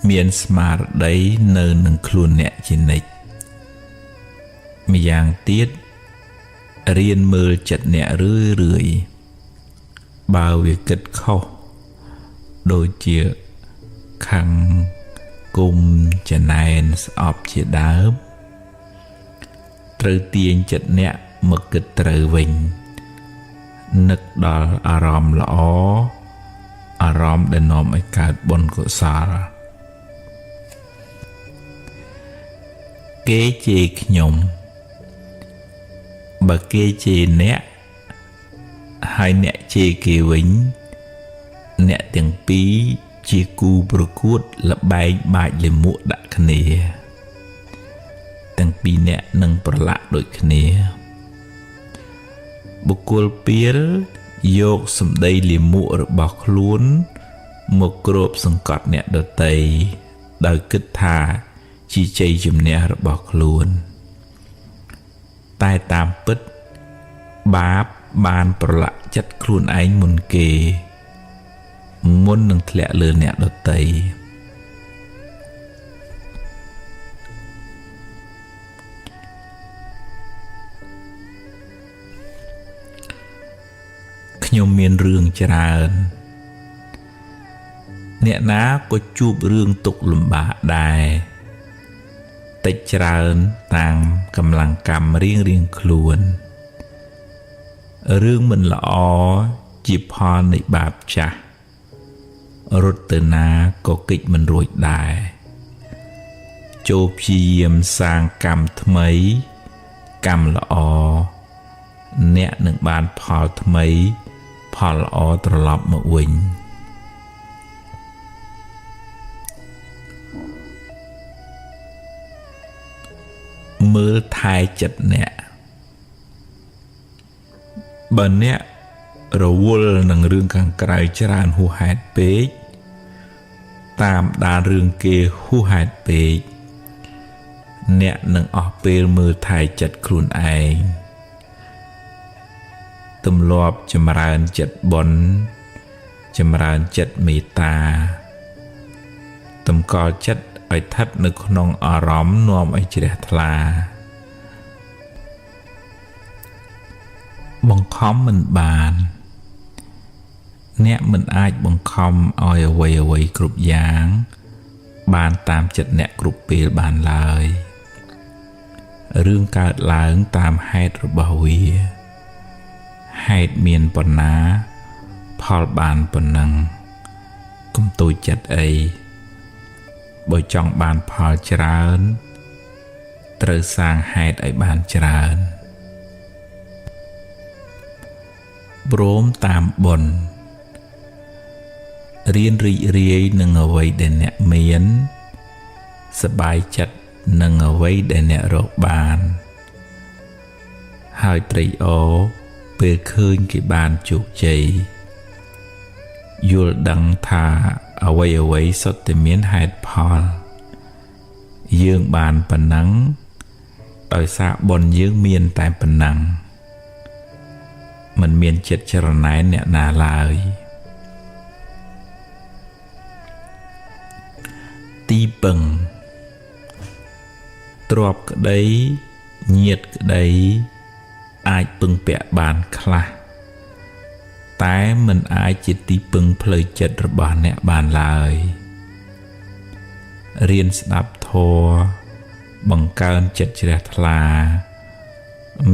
មានស្មារតីនៅនឹងខ្លួនអ្នកជានិច្ចម្យ៉ាងទៀតរៀនមើលចិត្តអ្នករឿយបើវាគិតខុសដូចជាខឹងគុំចំណែនស្អប់ជាដើមត្រូវទាញចិត្តអ្នកមកគិតត្រូវវិញនឹកដល់អារម្មណ៍ល្អអារម្មណ៍ដែលនាំឲ្យកើតបុណ្យកុសលគេជេរខ្ញុំបើគេជេរអ្នកហើយអ្នកជេរគេវិញអ្នកទាំងពីរជាគូប្រកួតល្បែងបាចលាមកដាក់គ្នាទាំងពីរអ្នកនឹងប្រឡាក់ដូចគ្នាបុគ្គលពីលយកសម្ដីលាមករបស់ខ្លួនមកគ្របសង្កត់អ្នកដទៃដោយគិតថាជាជ័យជំនះរបស់ខ្លួនតែតាមពិតបាបបានប្រឡាក់ចិត្តខ្លួនឯងមុនគេមុននឹងធ្លាក់លើអ្នកដទៃខ្ញុំមានរឿងច្រើនអ្នកណាក៏ជួបរឿងទុក្ខលំបាកដែរតិចច្រើនតាមកម្លាំងកម្មរៀងខ្លួនរឿងមិនល្អជាផលនៃបាបចាស់រត់ទៅណាក៏គេចមិនរួចដែរចូលព្យាយាមសាងកម្មថ្មីកម្មល្អអ្នកនឹងបានផលថ្មីផលល្អត្រឡប់មកវិញមើលថែចិត្តអ្នកបើអ្នករវល់នឹងរឿងខាងក្រៅច្រើនហួសហេតុពេកតាមដានរឿងគេហួសហេតុពេក អ្នកនឹងអស់ពេលមើលថែចិត្តខ្លួនឯងទម្លាប់ចម្រើនចិត្តបុណ្យចម្រើនចិត្តមេត្តាតម្កល់ចិត្តឲ្យស្ថិតនៅក្នុងអារម្មណ៍នាំឲ្យជ្រះថ្លាបង្ខំមិនបានអ្នកមិនអាចបង្ខំឲ្យអ្វីៗគ្រប់យ៉ាងបានតាមចិត្តអ្នកគ្រប់ពេលបានឡើយរឿងកើតឡើងតាមហេតុរបស់វាហេតុមានប៉ុណ្ណាផលបានប៉ុណ្ណឹងកុំទូចចិត្តអីបើចង់បានផលច្រើនត្រូវសាងហេតុឲ្យបានច្រើនព្រមតាមបុណ្យរៀនរីករាយនឹងអ្វីដែលអ្នកមានសប្បាយចិត្តនឹងអ្វីដែលអ្នករកបានហើយត្រេកអរពេលឃើញគេបានជោគជ័យយល់ដឹងថាអ្វីសុទ្ធតែមានហេតុផលយើងបានប៉ុណ្ណឹងដោយសារបុណ្យយើងមានតែប៉ុណ្ណឹងមិនមានចិត្តចរណែនអ្នកណាឡើយទីពឹងទ្រព្យក្តីញាតិក្តីអាចពឹងពាក់បានខ្លះតែមិនអាចជាទីពឹងផ្លូវចិត្តរបស់អ្នកបានឡើយរៀនស្ដាប់ធម៌បង្កើនចិត្តជ្រះថ្លា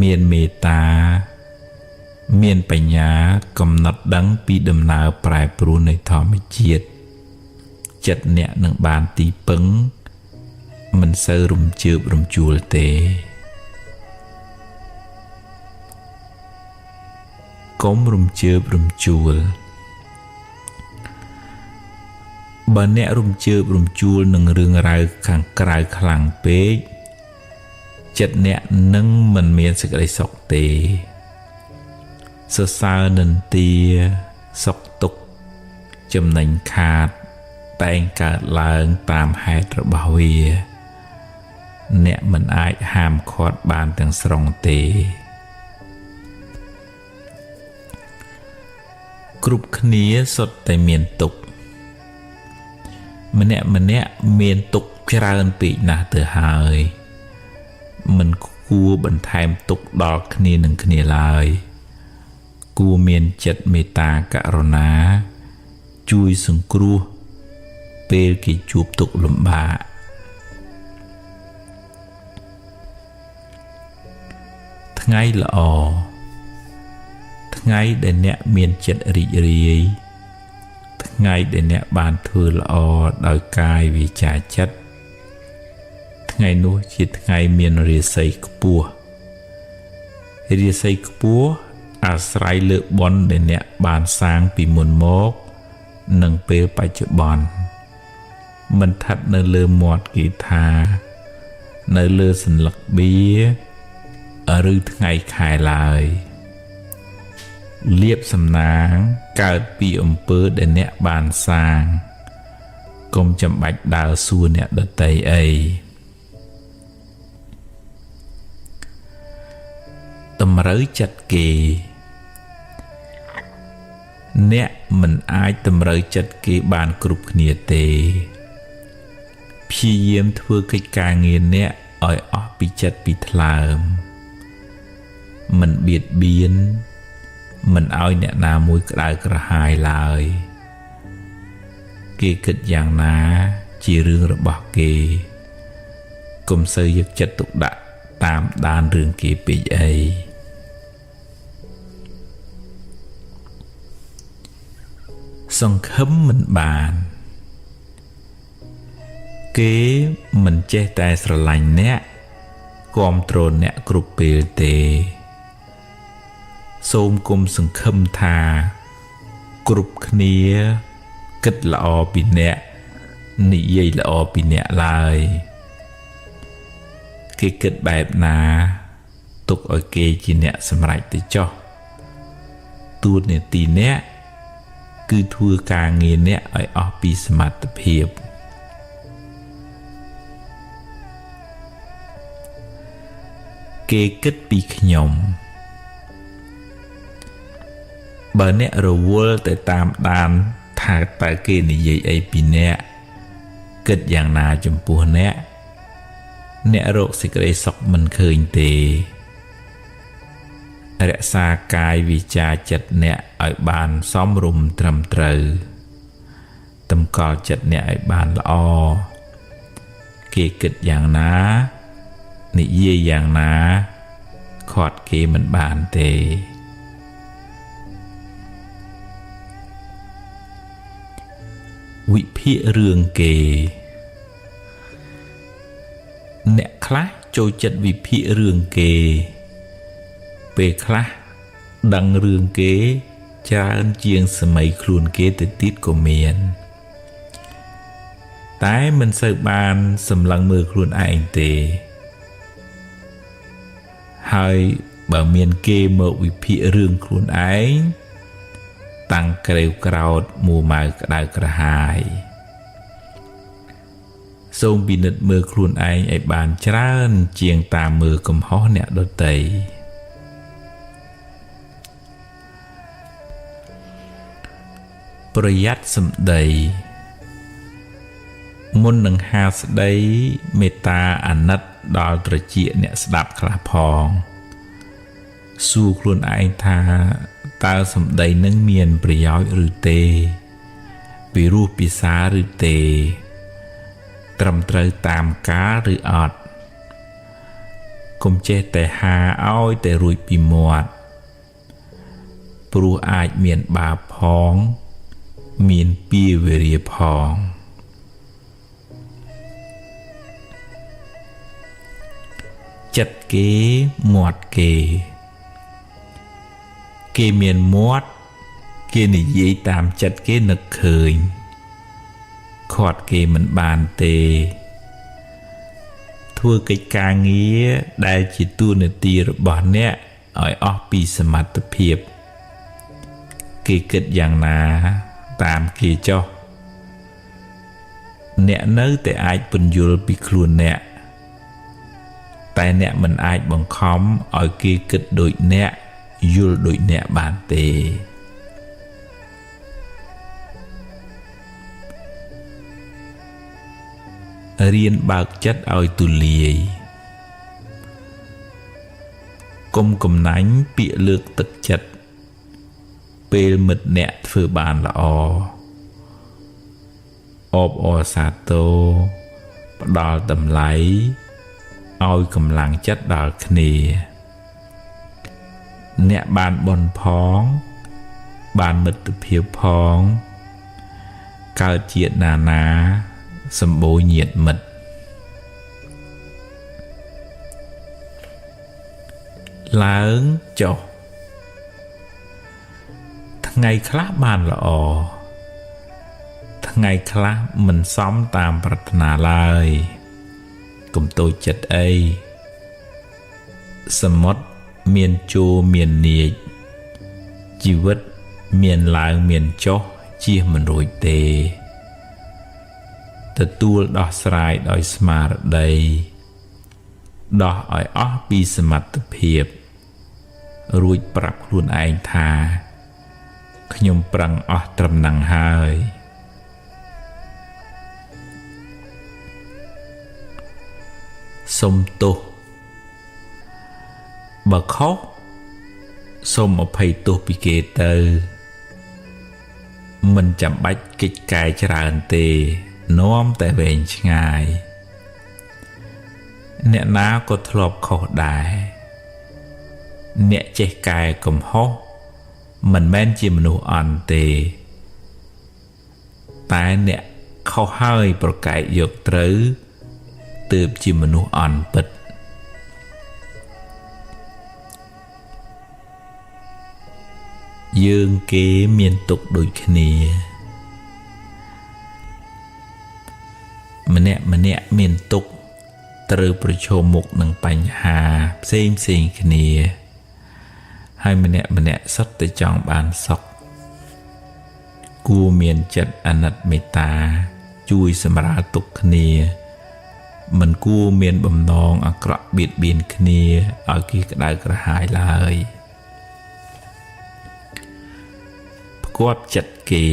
មានមេត្តាមានបញ្ញាកំណត់ដឹងពីដំណើរប្រែប្រួលនៃធម្មជាតិចិត្តអ្នកនឹងបានទីពឹងមិនសូវរំជើបរំជួលទេកុំរំជើបរំជួលបើអ្នករំជើបរំជួលនឹងរឿងរ៉ាវខាងក្រៅខ្លាំងពេកចិត្តអ្នកនឹងមិនមានសេចក្តីសុខទេសរសើរនិន្ទាសុខទុក្ខចំណេញខាតតែងកើតឡើងតាមហេតុរបស់វាអ្នកមិនអាចហាមឃាត់បានទាំងស្រុងទេគ្រប់គ្នាសុទ្ធតែមានទុក្ខម្នាក់មានទុក្ខច្រើនពេកណាស់ទៅហើយមិនគួរបន្ថែមទុក្ខដល់គ្នានឹងគ្នាឡើយគួរមានចិត្តមេត្តាករុណាជួយសង្គ្រោះពេលគេជួបទុក្ខលំបាកថ្ងៃល្អថ្ងៃដែលអ្នកមានចិត្តរីករាយថ្ងៃដែលអ្នកបានធ្វើល្អដោយកាយវាចាចិត្តថ្ងៃនោះជាថ្ងៃមានរាសីខ្ពស់រាសីខ្ពស់អាស្រ័យលើបុណ្យដែលអ្នកបានសាងពីមុនមកនិងពេលបច្ចុប្បន្នមិនស្ថិតនៅលើមាត់គេថានៅលើសន្លឹកបៀឬថ្ងៃខែឡើយលៀបសំណាងកើតពីអំពើដែលអ្នកបានសាងកុំចាំបាច់ដើរសួរអ្នកដទៃអីតម្រូវចិត្តគេអ្នកមិនអាចតម្រូវចិត្តគេបានគ្រប់គ្នាទេព្យាយាមធ្វើកិច្ចការងារអ្នកឲ្យអស់ពីចិត្តពីថ្លើមមិនបៀតបៀនមិនឲ្យអ្នកណាមួយក្តៅក្រហាយឡើយគេគិតយ៉ាងណាជារឿងរបស់គេកុំសូវយកចិត្តទុកដាក់តាមដានរឿងគេពេកអីសង្ឃឹមមិនបានគេមិនចេះតែស្រឡាញ់អ្នកគាំទ្រអ្នកគ្រប់ពេលទេសូមគុំសង្ឃឹមថាគ្រប់គ្នាគិតល្អពីអ្នកនិយាយល្អពីអ្នកឡើយគេគិតបែបណាទុកឲ្យគេជាអ្នកសម្រេចទៅចុះតួនាទីអ្នកគឺធ្វើការងារអ្នកឲ្យអស់ពីសមត្ថភាព គេគិតពីខ្ញុំបើអ្នករវល់ទៅតាមដានថាតើគេនិយាយអីពីអ្នកគិតយ៉ាងណាចំពោះអ្នករកសេចក្តីសុខមិនឃើញទេរក្សាកាយវាចាចិត្តអ្នកឲ្យបានសមរម្យត្រឹមត្រូវតម្កល់ចិត្តអ្នកឲ្យបានល្អគេគិតយ៉ាងណានិយាយយ៉ាងណាខាត់គេមិនបានទេវិភាគរឿងគេអ្នកខ្លះចូលចិត្តវិភាគរឿងគេពេលខ្លះដឹងរឿងគេច្រើនជាងសម័យខ្លួនគេទៅទៀតក៏មានតែមិនសូវបានសម្លឹងមើលខ្លួនឯងទេហើយបើមានគេមកវិភាគរឿងខ្លួនឯងតាំងក្រេវក្រោតមួម៉ៅក្តៅក្រហាយសូមពិនិត្យមើលខ្លួនឯងឲ្យបានច្រើនជាងតាមមើលកំហុសអ្នកដទៃប្រយ័ត្នសម្ដីមុននឹងហាស្ដីមេត្តាអាណិតដល់ត្រចៀកអ្នកស្ដាប់ខ្លះផងសួរខ្លួនឯងថាតើសម្ដីនឹងមានប្រយោជន៍ឬទេពីរោះពិសាឬទេត្រឹមត្រូវតាមកាលឬអត់កុំចេះតែហាឲ្យតែរួចពីមាត់ព្រោះអាចមានបាបផងមានពាវេរាផងចិត្តគេមាត់គេមានមាត់គេនិយាយតាមចិត្តគេនឹកឃើញខាត់គេមិនបានទេធ្វើកិច្ចការងារដែលជាតួនាទីរបស់អ្នកឲ្យអស់ពីសមត្ថភាពគេគិតយ៉ាងណាតាមគេចុះអ្នកនៅតែអាចពន្យល់ពីខ្លួនអ្នកតែអ្នកមិនអាចបង្ខំឲ្យគេគិតដូចអ្នកយល់ដូចអ្នកបានទេរៀនបើកចិត្តឲ្យទូលាយកុំកំណាញ់ពាក្យលើកទឹកចិត្តពេលមិត្តអ្នកធ្វើបានល្អអបអរសាទរផ្ដល់តម្លៃឲ្យកម្លាំងចិត្តដល់គ្នាអ្នកបានបុណ្យផងបានមិត្តភាពផងកើតជាតិណាសម្បូរញាតិមិត្តឡើងចុះថ្ងៃខ្លះបានល្អថ្ងៃខ្លះមិនសមតាមប្រាថ្នាឡើយកុំតូចចិត្តអីសមុទ្រមានជួរមាននាចជីវិតមានឡើងមានចុះជៀសមិនរួចទេទទួលដោះស្រាយដោយស្មារតីដោះឲ្យអស់ពីសមត្ថភាពរួចប្រាប់ខ្លួនឯងថាខ្ញុំប្រឹងអស់ត្រឹមហ្នឹងហើយសុំទោសបើខុសសូមអភ័យទោសពីគេទៅមិនចាំបាច់កិច្ចការច្រើនទេនាំតែវែងឆ្ងាយអ្នកណាក៏ធ្លាប់ខុសដែរអ្នកចេះកែកំហុសមិនមែនជាមនុស្សអន់ទេតែអ្នកខុសហើយប្រកែកយកត្រូវទើបជាមនុស្សអន់ពិតយើងគេមានទុក្ខដូចគ្នាម្នាក់មានទុក្ខត្រូវប្រឈមមុខនឹងបញ្ហាផ្សេងគ្នាហើយម្នាក់សុទ្ធតែចង់បានសុខគួរមានចិត្តអាណិតមេត្តាជួយសម្រាលទុក្ខគ្នា មិនគួរមានបំណងអាក្រក់បៀតបៀនគ្នាឲ្យគេក្តៅក្រហាយឡើយផ្គាប់ចិត្តគេ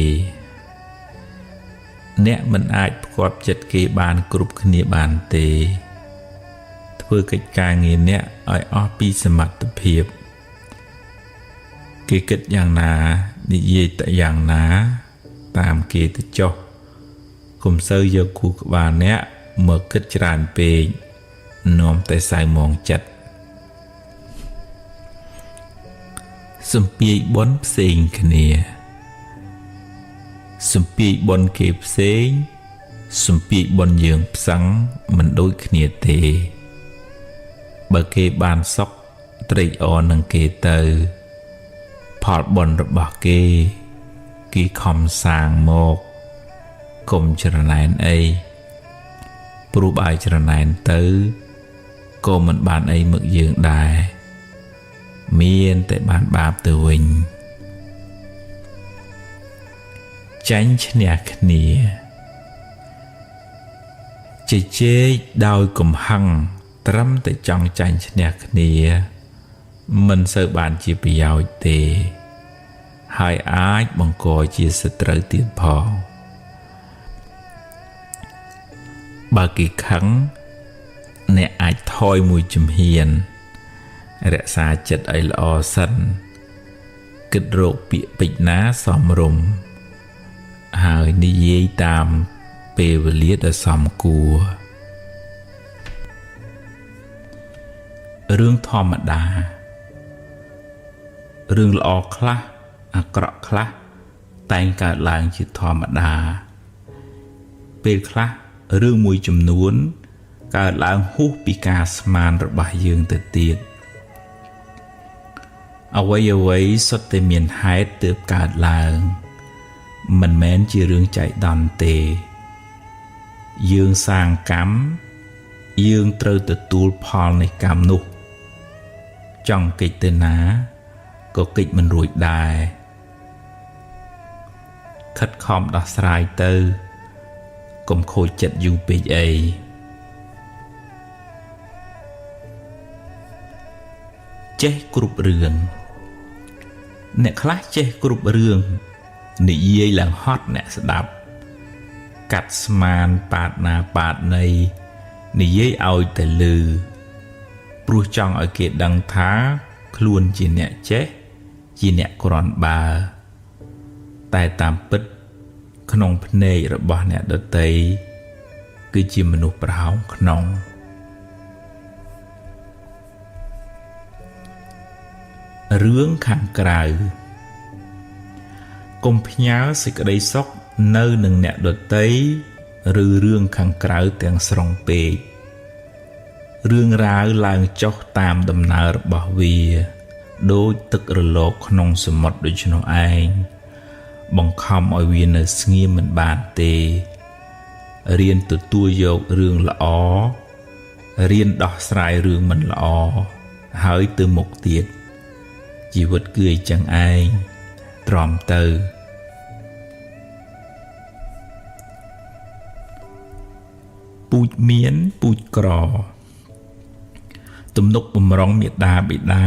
អ្នកមិនអាចផ្គាប់ចិត្តគេបានគ្រប់គ្នាបានទេធ្វើកិច្ចការងារអ្នកឲ្យអស់ពីសមត្ថភាពគេគិតយ៉ាងណានិយាយតែយ៉ាងណាតាមគេទៅចុះកុំសូវយកគូក្បាលអ្នកមកគិតច្រើនពេកនាំតែសៅមងចិត្តសំពាយបនផ្សេងគ្នាសំពាយបនគេផ្សេងសំពាយបនយើងផ្សឹងមិនដូចគ្នាទេបើគេបានសុខត្រេកអរនឹងគេទៅផលបនរបស់គេខំសាងមកកុំច្រណែនអីព្រោះបាយច្រណែនទៅក៏មិនបានអីមកយើងដែរមានតែបានបាបទៅវិញចាញ់ឈ្នះគ្នាជជែកដោយកំហឹងត្រឹមតែចង់ចាញ់ឈ្នះគ្នាមិនសូវបានជាប្រយោជន៍ទេហើយអាចបង្កជាសត្រូវទៀតផងបើគេខឹងអ្នកអាចថយមួយជំហានរក្សាចិត្តឲ្យល្អសិនគិតរកពាក្យពេចន៍ណាសមរម្យហើយនិយាយតាមពេលវេលាដែលសមគួររឿងធម្មតារឿងល្អខ្លះអាក្រក់ខ្លះតែងកើតឡើងជាធម្មតាពេលខ្លះរឿងមួយចំនួនកើតឡើងហួសពីការស្មានរបស់យើងទៅទៀតអ្វីសុទ្ធតែមានហេតុទើបកើតឡើងមិនមែនជារឿងចៃដន្យទេយើងសាងកម្មយើងត្រូវទទួលផលនៃកម្មនោះចង់កិច្ចទៅណាក៏កិច្ចមិនរួចដែរខិតខំដោះស្រាយទៅកុំខូចចិត្តយូរពេកអីចេះគ្រប់រឿងអ្នកខ្លះចេះគ្រប់រឿងនិយាយឡើងហត់អ្នកស្ដាប់កាត់ស្មានប៉ាតណាប៉ាតណីនិយាយឲ្យតែលឺព្រោះចង់ឲ្យគេដឹងថាខ្លួនជាអ្នកចេះជាអ្នកគ្រាន់បើតែតាមពិតក្នុងភ្នែករបស់អ្នកដទៃគឺជាមនុស្សប្រហោងក្នុងរឿងខាងក្រៅកុំផ្ញើសេចក្តីសុខនៅនឹងអ្នកដទៃឬរឿងខាងក្រៅទាំងស្រុងពេករឿងរ៉ាវឡើងចុះតាមដំណើររបស់វាដូចទឹករលកក្នុងសមុទ្រដូច្នោះឯងបង្ខំឲ្យវានៅស្ងៀមមិនបានទេរៀនទទួលយករឿងល្អរៀនដោះស្រាយរឿងមិនល្អហើយទៅមុខទៀតជីវិតគឺអញ្ចឹងឯងទ្រាំទៅពូជមានពូជក្រទំនុកបំរុងមេត្តាបិតា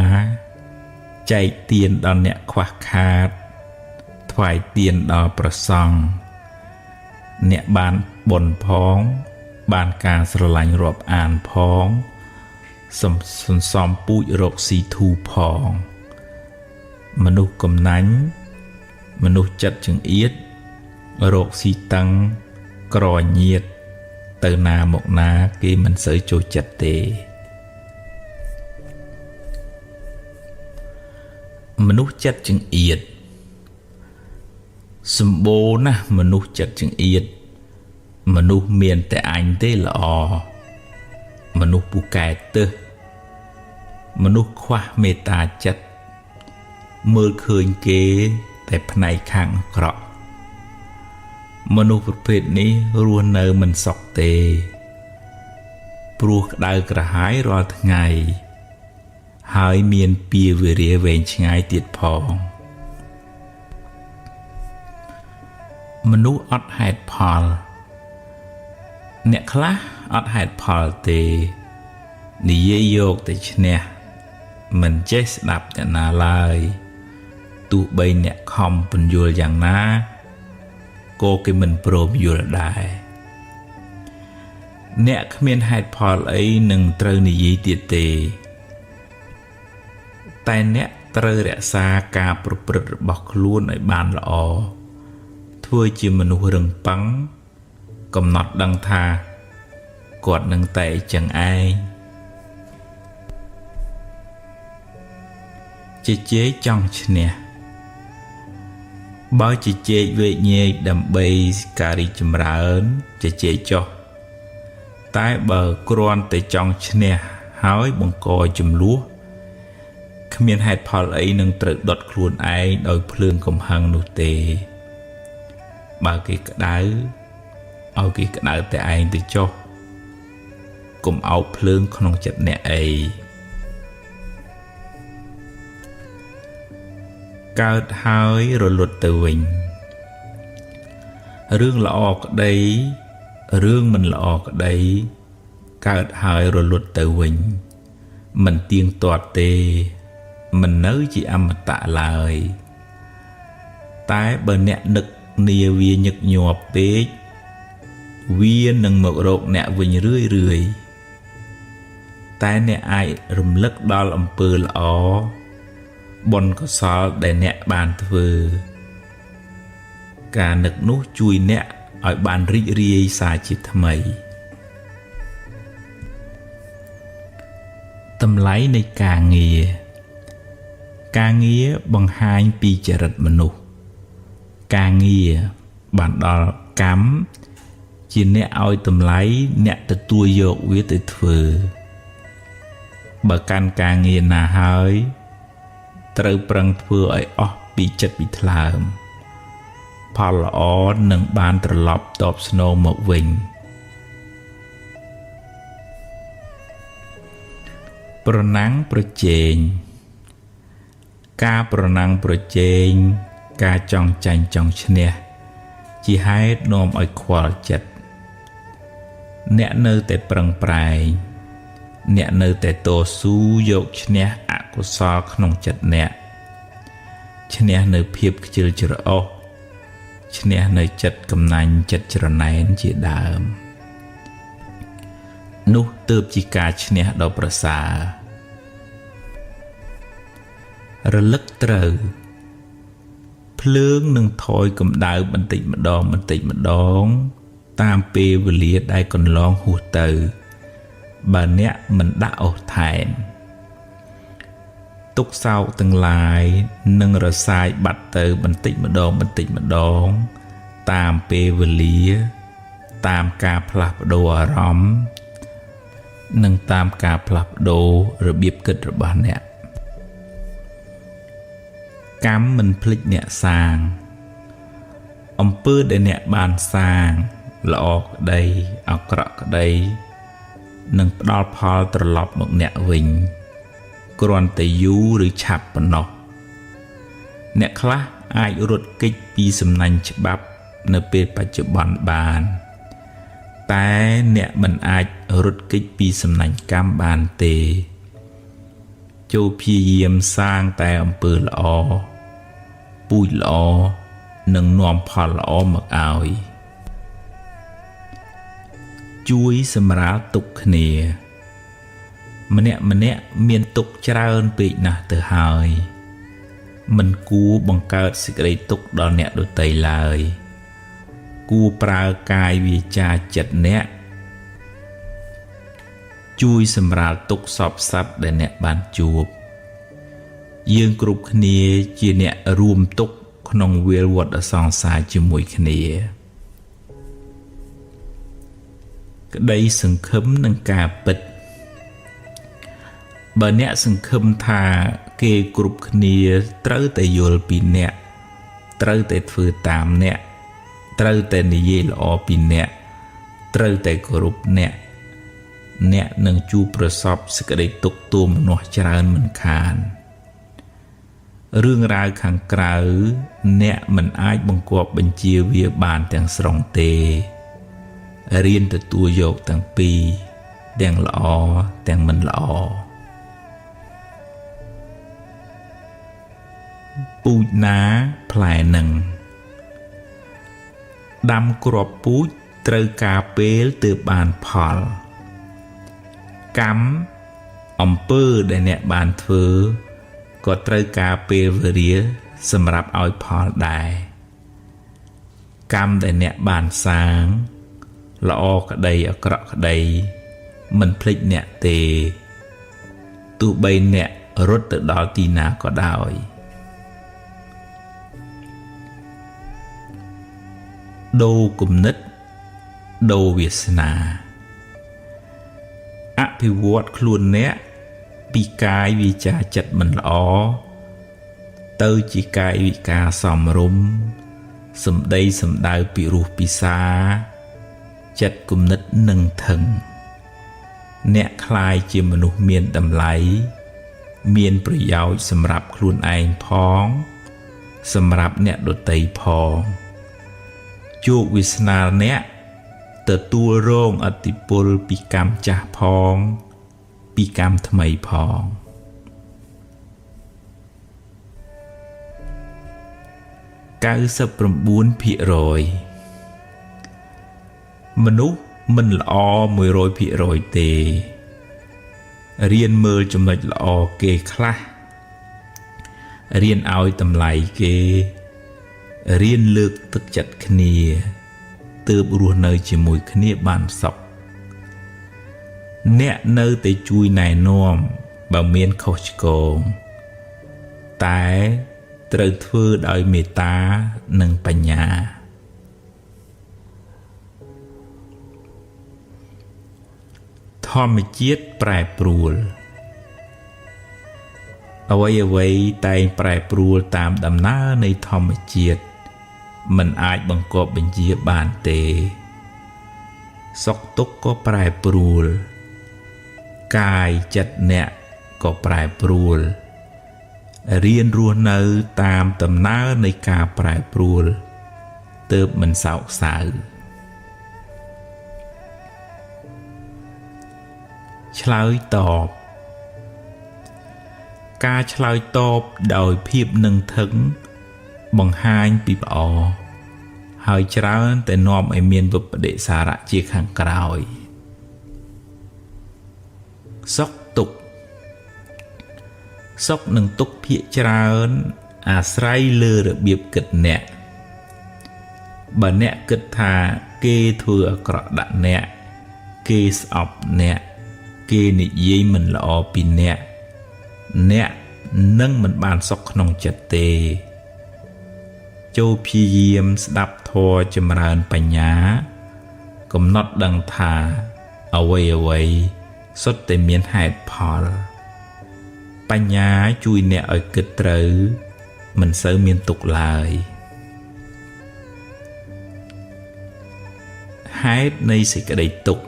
ចែកទានដល់អ្នកខ្វះខាតថ្វាយទានដល់ព្រះសង្ឃអ្នកបានបុណ្យផងបានការស្រឡាញ់រាប់អានផងសន្សំពូជរកស៊ីធូផងមនុស្សកំណាញ់មនុស្សចិត្តចង្អៀតរកស៊ីតឹងក្រញៀតទៅណាមកណាគេមិនសូវចូលចិត្តទេមនុស្សចិត្តចង្អៀតសម្បូរណាស់មនុស្សចិត្តចង្អៀតមនុស្សមានតែអញទេល្អមនុស្សពូកែទើសមនុស្សខ្វះមេត្តាចិត្តមើលឃើញគេតែផ្នែកខាងអាក្រក់មនុស្សប្រភេទនេះរស់នៅមិនសុខទេព្រោះក្តៅក្រហាយរាល់ថ្ងៃហើយមានពាវេរាវែងឆ្ងាយទៀតផងមនុស្សអត់ហេតុផល អ្នកខ្លះអត់ហេតុផលទេនិយាយយកតែឈ្នះមិនចេះស្ដាប់អ្នកណាឡើយទោះបីអ្នកខំពន្យល់យ៉ាងណាក៏គេមិនព្រមយល់ដែរអ្នកគ្មានហេតុផលអីនឹងត្រូវនិយាយទៀតទេតែអ្នកត្រូវរក្សាការប្រព្រឹត្តរបស់ខ្លួនឲ្យបានល្អធ្វើជាមនុស្សរឹងប៉ឹងកំណត់ដឹងថាគាត់នឹងតែចឹងឯងជជែកចង់ឈ្នះបើជជែកវែកញែកដើម្បីការរីកចម្រើនជជែកចុះតែបើគ្រាន់តែចង់ឈ្នះហើយបង្កចំនួនគ្មានហេតុផលអីនឹងត្រូវដុតខ្លួនឯងដោយភ្លើងកំហឹងនោះទេបើគេក្តៅឲ្យគេក្តៅតែឯងទៅចុះកុំអោបភ្លើងក្នុងចិត្តអ្នកអីកើតហើយរលត់ទៅវិញរឿងល្អក្តីរឿងមិនល្អក្តីកើតហើយរលត់ទៅវិញមិនទៀងទាត់ទេមិននៅជាអមតៈឡើយតែបើអ្នកនឹកនាវាញឹកញាប់ពេកវានឹងមករកអ្នកវិញរឿយតែអ្នកអាចរំលឹកដល់អំពើល្អបុណ្យកុសលដែលអ្នកបានធ្វើការនឹកនោះជួយអ្នកឲ្យបានរីករាយសារជាថ្មីតម្លៃនៃការងារបង្ហាញពីចរិតមនុស្សការងារបានដល់កម្មជាអ្នកឲ្យតម្លៃអ្នកទទួលយកវាទៅធ្វើបើកាន់ការងារណាហើយត្រូវប្រឹងធ្វើឲ្យអស់ពីចិត្តពីថ្លើមផលល្អនឹងបានត្រឡប់តបស្នងមកវិញប្រណាំងប្រជែងការប្រណាំងប្រជែងការចង់ចាញ់ចង់ឈ្នះជាហេតុនាំឲ្យខ្វល់ចិត្តអ្នកនៅតែប្រឹងប្រែងអ្នកនៅតែតស៊ូយកឈ្នះអកុសលក្នុងចិត្តអ្នកឈ្នះនៅភាពខ្ជិលច្រអូសឈ្នះនៅចិត្តកំណាញ់ចិត្តច្រណែនជាដើមនោះទើបជាការឈ្នះដ៏ប្រសើររលឹកត្រូវភ្លើងនឹងថយកម្ដៅបន្តិចម្ដងតាមពេលវេលាដែលកន្លងហួសទៅបើអ្នកមិនដាក់អស់ថែមទុក្ខសោកទាំងឡាយនឹងរសាយបាត់ទៅបន្តិចម្ដងតាមពេលវេលាតាមការផ្លាស់ប្ដូរអារម្មណ៍និងតាមការផ្លាស់ប្ដូររបៀបគិតរបស់អ្នកកម្មមិនភ្លេចអ្នកសាងអំពើដែលអ្នកបានសាងល្អក្តីអាក្រក់ក្តីនឹងផ្ដល់ផលត្រឡប់មកអ្នកវិញគ្រាន់តែយូរឬឆាប់ប៉ុណ្ណោះអ្នកខ្លះអាចរត់គេចពីសំណាញ់ច្បាប់នៅពេលបច្ចុប្បន្នបានតែអ្នកមិនអាចរត់គេចពីសំណាញ់កម្មបានទេចូលព្យាយាមសាងតែអំពើល្អពូជល្អនឹងនាំផលល្អមកឲ្យជួយសម្រាលទុក្ខគ្នាម្នាក់មានទុក្ខច្រើនពេកណាស់ទៅហើយមិនគួរបង្កើតសេចក្តីទុក្ខដល់អ្នកដទៃឡើយគួរប្រើកាយវាចាចិត្តអ្នកជួយសម្រាលទុក្ខសពសត្វដែលអ្នកបានជួបយើងគ្រប់គ្នាជាអ្នករួមទុក្ខក្នុងវាលវដ្តសង្សារជាមួយគ្នាក្តីសង្ឃឹមនឹងការពិតបើអ្នកសង្ឃឹមថាគេគ្រប់គ្នាត្រូវតែយល់ពីអ្នកត្រូវតែធ្វើតាមអ្នកត្រូវតែនិយាយល្អពីអ្នកត្រូវតែគោរពអ្នកនឹងជួបប្រសពសេចក្តីទុក្ខទោមនោះច្រើនមិនខានរឿងរ៉ាវខាងក្រៅអ្នកមិនអាចបង្គាប់បញ្ជាវាបានទាំងស្រុងទេ រៀនទទួលយកទាំងពីរទាំងល្អទាំងមិនល្អពូជណាផ្លែនឹងដាំគ្រាប់ពូជត្រូវការពេលទើបបានផលកម្មអំពើដែលអ្នកបានធ្វើក៏ត្រូវការពេលវេលាសម្រាប់ឲ្យផលដែរកម្មដែលអ្នកបានសាងល្អក្តីអាក្រក់ក្តីមិនភ្លេចអ្នកទេទោះបីអ្នករត់ទៅដល់ទីណាក៏ដោយដូរគំនិតដូរវាសនាអភិវឌ្ឍខ្លួនអ្នកពីកាយវាចាចិត្តមិនល្អទៅជាកាយវិការសមរម្យសម្ដីសម្ដៅពិរោះពិសាចិត្តគំនិតនឹងថឹងអ្នកคล้ายជាមនុស្សមានតម្លៃមានប្រយោជន៍សម្រាប់ខ្លួនឯងផងសម្រាប់អ្នកដទៃផងជោគវាសនាអ្នកទទួលរងឥទ្ធិពលពីកម្មចាស់ផងពីកម្មថ្មីផង99%មនុស្សមិនល្អ 100% ទេរៀនមើលចំណុចល្អគេខ្លះរៀនឲ្យតម្លៃគេរៀនលើកទឹកចិត្តគ្នាទើបរស់នៅជាមួយគ្នាបានសុខអ្នកនៅតែជួយណែនាំបើមានខុសឆ្គងតែត្រូវធ្វើដោយមេត្តានិងបញ្ញាធម្មជាតិប្រែប្រួលអ្វីតែងប្រែប្រួលតាមដំណើរនៃធម្មជាតិមិនអាចបង្គាប់បញ្ជាបានទេសុខទុក្ខក៏ប្រែប្រួលកាយចិត្តអ្នកក៏ប្រែប្រួលរៀនរស់នៅតាមដំណើរនៃការប្រែប្រួលទើបមិនសោកសៅឆ្លើយតបការឆ្លើយតបដោយភាពនឹងថឹងបង្ហាញពីល្អហើយច្រើនតែនាំឲ្យមានវិប្បដិសារៈជាខាងក្រោយសុខទុក្ខសុខនិងទុក្ខភាគច្រើនអាស្រ័យលើរបៀបគិតអ្នកបើអ្នកគិតថាគេធ្វើអាក្រក់ដាក់អ្នកគេស្អប់អ្នកគេនិយាយមិនល្អពីអ្នកនឹងមិនបានសុខក្នុងចិត្តទេចូលព្យាយាមស្ដាប់ធម៌ចម្រើនបញ្ញាកំណត់ដឹងថាអ្វីសុទ្ធតែមានហេតុផលបញ្ញាជួយអ្នកឲ្យគិតត្រូវមិនសូវមានទុក្ខឡើយហេតុនៃសេចក្តីទុក្ខ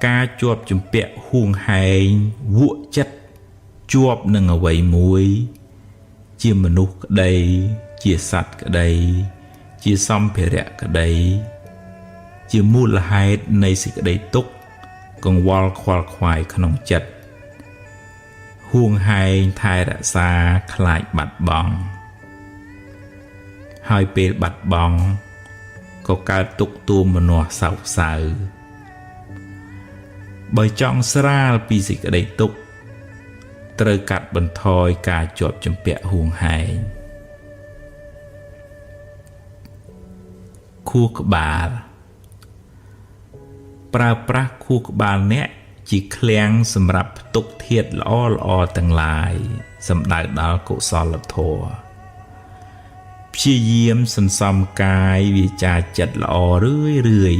ការជាប់ជំពាក់ហួងហែងវក់ចិត្តជាប់នឹងអ្វីមួយជាមនុស្សក្តីជាសត្វក្តីជាសម្ភារៈក្តីជាមូលហេតុនៃសេចក្តីទុក្ខកង្វល់ខ្វល់ខ្វាយក្នុងចិត្តហួងហែងថែរក្សាខ្លាចបាត់បង់ហើយពេលបាត់បង់ក៏កើតទុក្ខទូមនាស់សោកសៅបើចង់ស្រាលពីសេចក្តីទុក្ខត្រូវកាត់បន្ថយការជាប់ជំពាក់ហួងហែងខួរក្បាលប្រើប្រាស់ខួរក្បាលអ្នកជាឃ្លាំងសម្រាប់ផ្ទុកធាតុល្អទាំងឡាយសម្ដៅដល់កុសលធម៌ព្យាយាមសន្សំកាយវាចាចិត្តល្អរឿយ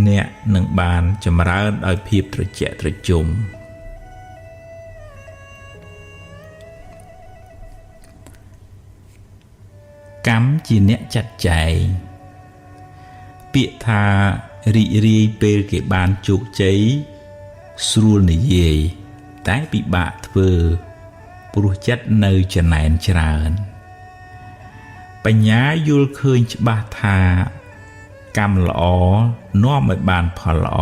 អ្នកនឹងបានចម្រើនដោយភាពត្រជាក់ត្រជុំកម្មជាអ្នកចាត់ចែងពាក្យថារីករាយពេលគេបានជោគជ័យស្រួលនិយាយតែពិបាកធ្វើព្រោះចិត្តនៅចំណែនច្រើនបញ្ញាយល់ឃើញច្បាស់ថា កម្មល្អនាំឲ្យបានផលល្អ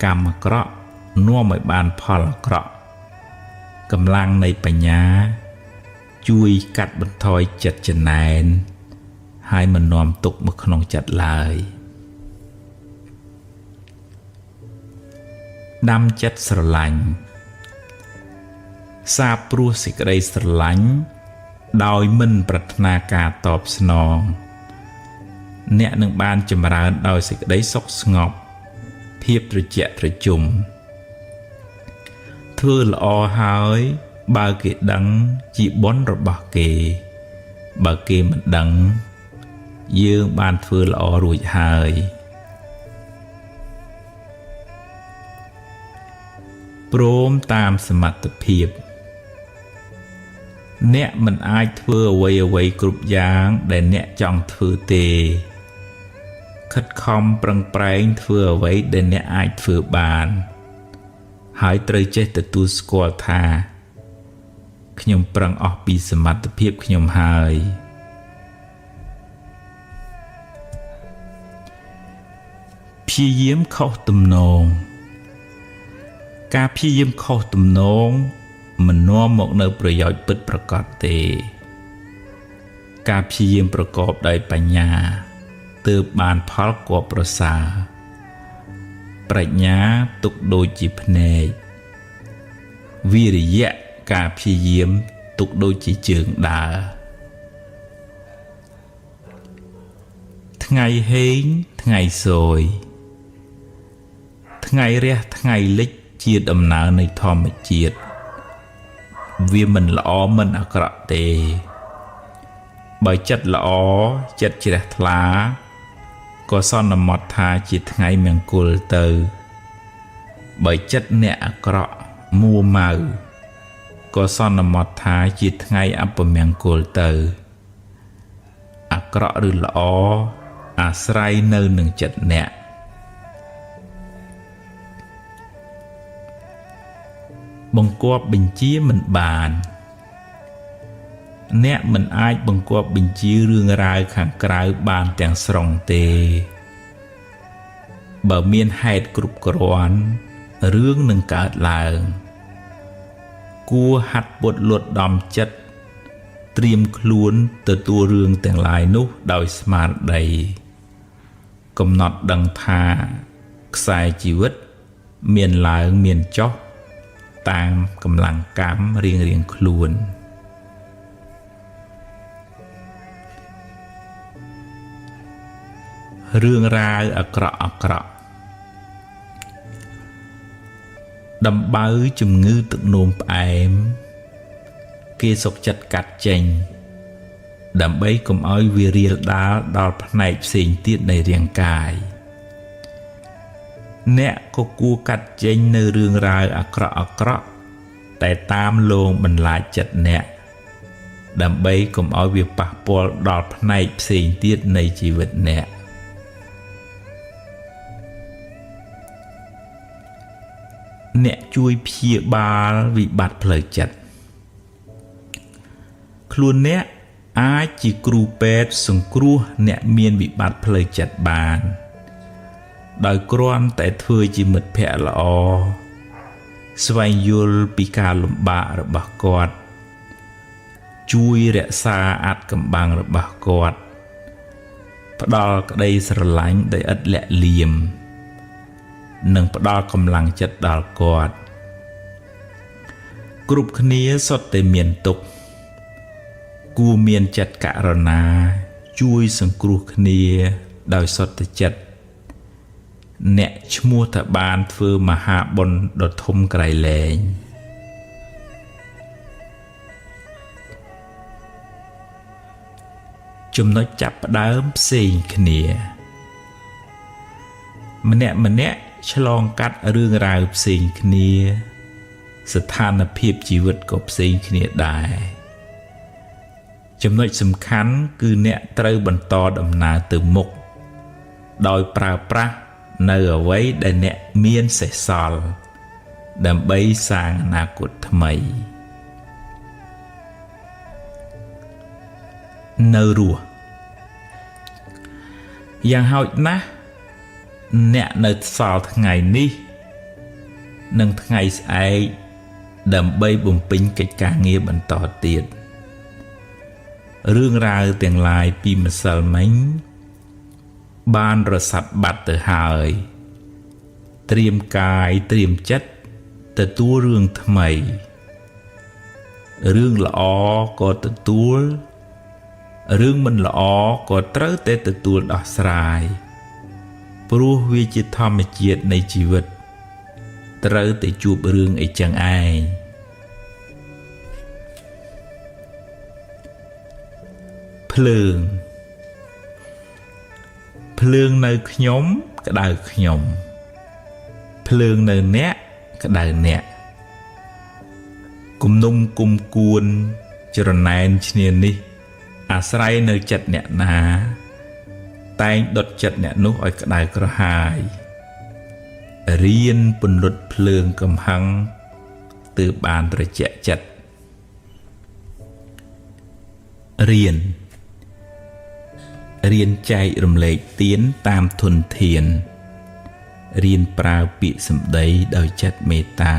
កម្មអាក្រក់នាំឲ្យបានផលអាក្រក់កម្លាំងនៃបញ្ញាជួយកាត់បន្ថយចិត្តចំណែនហើយមិននាំទុក្ខមកក្នុងចិត្តឡើយដាំចិត្តស្រឡាញ់សាបព្រោះសេចក្តីស្រឡាញ់ដោយមិនប្រាថ្នាការតបស្នងអ្នកនឹងបានចម្រើនដោយសេចក្តីសុខស្ងប់ភាពត្រជាក់ត្រជុំធ្វើល្អហើយបើគេដឹងជាបុណ្យរបស់គេបើគេមិនដឹងយើងបានធ្វើល្អរួចហើយព្រមតាមសមត្ថភាពអ្នកមិនអាចធ្វើអ្វីគ្រប់យ៉ាងដែលអ្នកចង់ធ្វើទេខិតខំប្រឹងប្រែងធ្វើអ្វីដែលអ្នកអាចធ្វើបានហើយត្រូវចេះទទួលស្គាល់ថាខ្ញុំប្រឹងអស់ពីសមត្ថភាពខ្ញុំហើយព្យាយាមខុសទំនងការព្យាយាមខុសទំនងមិននាំមកនៅប្រយោជន៍ពិតប្រាកដទេការព្យាយាមប្រកបដោយបញ្ញាទើបបានផលគបប្រសើរប្រាជ្ញាទុកដូចជាភ្នែកវិរិយៈការព្យាយាមទុកដូចជាជើងដើរថ្ងៃហេងថ្ងៃសូយថ្ងៃរះថ្ងៃលិចជាដំណើរនៃធម្មជាតិវាមិនល្អមិនអាក្រក់ទេបើចិត្តល្អចិត្តជ្រះថ្លាក៏សន្មត់ថាជាថ្ងៃមង្គលទៅបើចិត្តអ្នកអាក្រក់មួម៉ៅក៏សន្មត់ថាជាថ្ងៃអពមង្គលទៅអាក្រក់ឬល្អអាស្រ័យនៅនឹងចិត្តអ្នកបង្គាប់បញ្ជាមិនបានអ្នកមិនអាចបង្គាប់បញ្ជារឿងរ៉ាវខាងក្រៅបានទាំងស្រុងទេបើមានហេតុគ្រប់គ្រាន់រឿងនឹងកើតឡើងគួរហាត់ពុតលត់ដំចិត្តត្រៀមខ្លួនទទួលរឿងទាំងឡាយនោះដោយស្មារតីកំណត់ដឹងថាខ្សែជីវិតមានឡើងមានចុះតាមកម្លាំងកម្មរៀងខ្លួនរឿងរ៉ាវអាក្រក់ដំបៅជំងឺទឹកនោមផ្អែមគេសុខចិត្តកាត់ចេញដើម្បីកុំឲ្យវារាលដាលដល់ផ្នែកផ្សេងទៀតនៃរាងកាយអ្នកក៏គួរកាត់ចេញនៅរឿងរ៉ាវអាក្រក់តែតាមលងបន្លាចចិត្តអ្នកដើម្បីកុំឲ្យវាប៉ះពាល់ដល់ផ្នែកផ្សេងទៀតនៃជីវិតអ្នកជួយព្យាបាលវិបត្តិផ្លូវចិត្តខ្លួនអ្នកអាចជាគ្រូពេទ្យសង្គ្រោះអ្នកមានវិបត្តិផ្លូវចិត្តបានដោយគ្រាន់តែធ្វើជាមិត្តភក្តិល្អស្វែងយល់ពីការលំបាករបស់គាត់ជួយរក្សាអាថ៌កំបាំងរបស់គាត់ផ្ដល់ក្តីស្រឡាញ់ដោយឥតលាក់លៀមនិងផ្ដល់កម្លាំងចិត្តដល់គាត់គ្រប់គ្នាសុទ្ធតែមានទុក្ខគួរមានចិត្តករុណាជួយសង្គ្រោះគ្នាដោយសុទ្ធចិត្តអ្នកឈ្មោះថាបានធ្វើមហាបុណ្យដ៏ធំក្រៃលែងចំណុចចាប់ផ្ដើមផ្សេងគ្នាម្នាក់ឆ្លងកាត់រឿងរ៉ាវផ្សេងគ្នាស្ថានភាពជីវិតក៏ផ្សេងគ្នាដែរចំណុចសំខាន់គឺអ្នកត្រូវបន្តដំណើរទៅមុខដោយប្រើប្រាស់នៅអ្វីដែលអ្នកមានសេសសល់ដើម្បីសាងអនាគតថ្មីនៅរស់ យ៉ាងហោចណាស់អ្នកនៅសល់ថ្ងៃនេះនិងថ្ងៃស្អែកដើម្បីបំពេញកិច្ចការងារបន្តទៀតរឿងរ៉ាវទាំងឡាយពីម្សិលមិញបានរសាត់បាត់ទៅហើយត្រៀមកាយត្រៀមចិត្តទទួលរឿងថ្មីរឿងល្អក៏ទទួលរឿងមិនល្អក៏ត្រូវតែទទួលដោះស្រាយព្រោះវាជាធម្មជាតិនៃជីវិតត្រូវតែជួបរឿងអីចឹងឯងភ្លើងនៅខ្ញុំក្តៅខ្ញុំភ្លើងនៅអ្នកក្តៅអ្នកគំនុំគុំគួនច្រណែនឈ្នានេះអាស្រ័យនៅចិត្តអ្នកណាតែងដុតចិត្តអ្នកនោះឲ្យក្តៅក្រហាយរៀនពន្លត់ភ្លើងកំហឹងទើបបានត្រជាក់ចិត្តរៀនចែករំលែកទានតាមធនធានរៀនប្រើពាក្យសម្ដីដោយចិត្តមេត្តា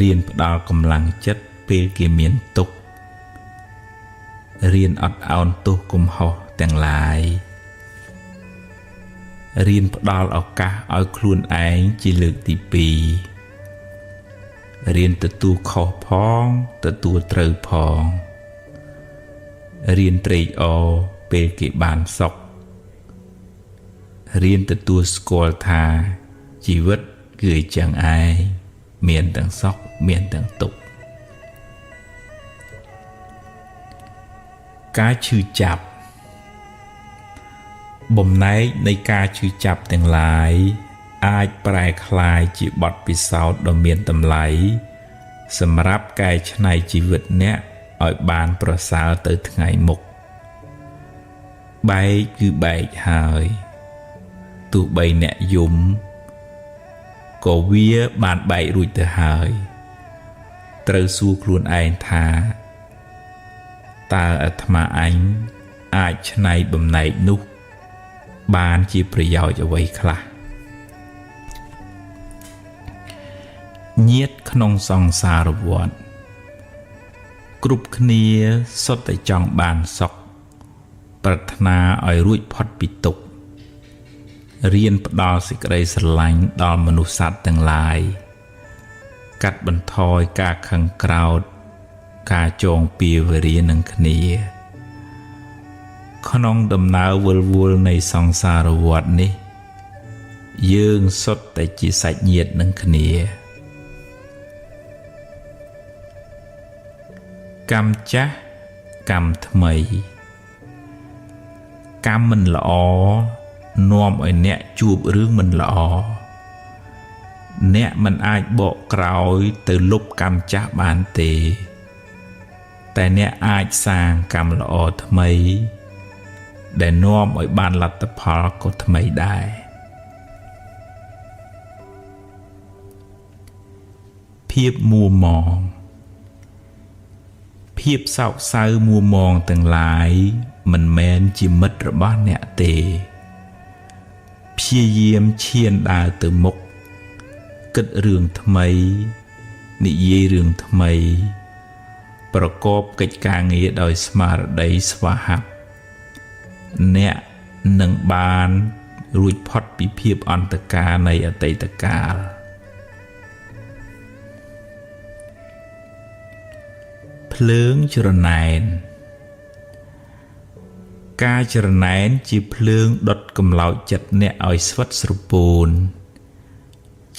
រៀនផ្ដល់កម្លាំងចិត្តពេលគេមានទុក្ខរៀនអត់ឱនទោសកំហុសទាំងឡាយរៀនផ្ដល់ឱកាសឲ្យខ្លួនឯងជាលើកទី2រៀនទទួលខុសផងទទួលត្រូវផងរៀនត្រេកអរពេលគេបានសុខរៀនទទួលស្គាល់ថាជីវិតគឺចឹងឯងមានទាំងសុខមានទាំងទុក្ខការឈឺចាប់បំណែកនៃការឈឺចាប់ទាំងឡាយអាចប្រែក្លាយជាបទពិសោធន៍ដ៏មានតម្លៃសម្រាប់កែច្នៃជីវិតអ្នកឲ្យបានប្រសើរទៅថ្ងៃមុខបែកគឺបែកហើយទោះបីអ្នកយំក៏វាបានបែករួចទៅហើយត្រូវសួរខ្លួនឯងថាតើអាត្មាអញអាចច្នៃបំណែកនោះបានជាប្រយោជន៍អ្វីខ្លះញាតិក្នុងសង្សារវដ្តគ្រប់គ្នាសុទ្ធតែចង់បានសុខប្រាថ្នាឲ្យរួចផុតពីទុក្ខរៀនផ្ដល់សេចក្តីស្រឡាញ់ដល់មនុស្សសត្វទាំងឡាយកាត់បន្ថយការខឹងក្រោធការចងពៀវរានឹងគ្នាក្នុងដំណើរវិលវល់នៃសង្សារវដ្តនេះយើងសុទ្ធតែជាសាច់ញាតិនឹងគ្នាកម្មចាស់កម្មថ្មីកម្មមិនល្អនាំឲ្យអ្នកជួបរឿងមិនល្អអ្នកមិនអាចបកក្រោយទៅលុបកម្មចាស់បានទេតែអ្នកអាចសាងកម្មល្អថ្មីដែលនាំឲ្យបានលទ្ធផលក៏ថ្មីដែរភាពមួម៉ងភាពសោកសៅមួម៉ងទាំងឡាយមិនមែនជាមិត្តរបស់អ្នកទេព្យាយាមឈានដើរទៅមុខគិតរឿងថ្មីនិយាយរឿងថ្មីប្រកបកិច្ចការងារដោយស្មារតីស្វាហាប់អ្នកនឹងបានរួចផុតពីភាពអន្តការនៃអតីតកាលភ្លើងច្រណែនការច្រណែនជាភ្លើងដុតកម្លោចចិត្តអ្នកឲ្យស្វិតស្រពោន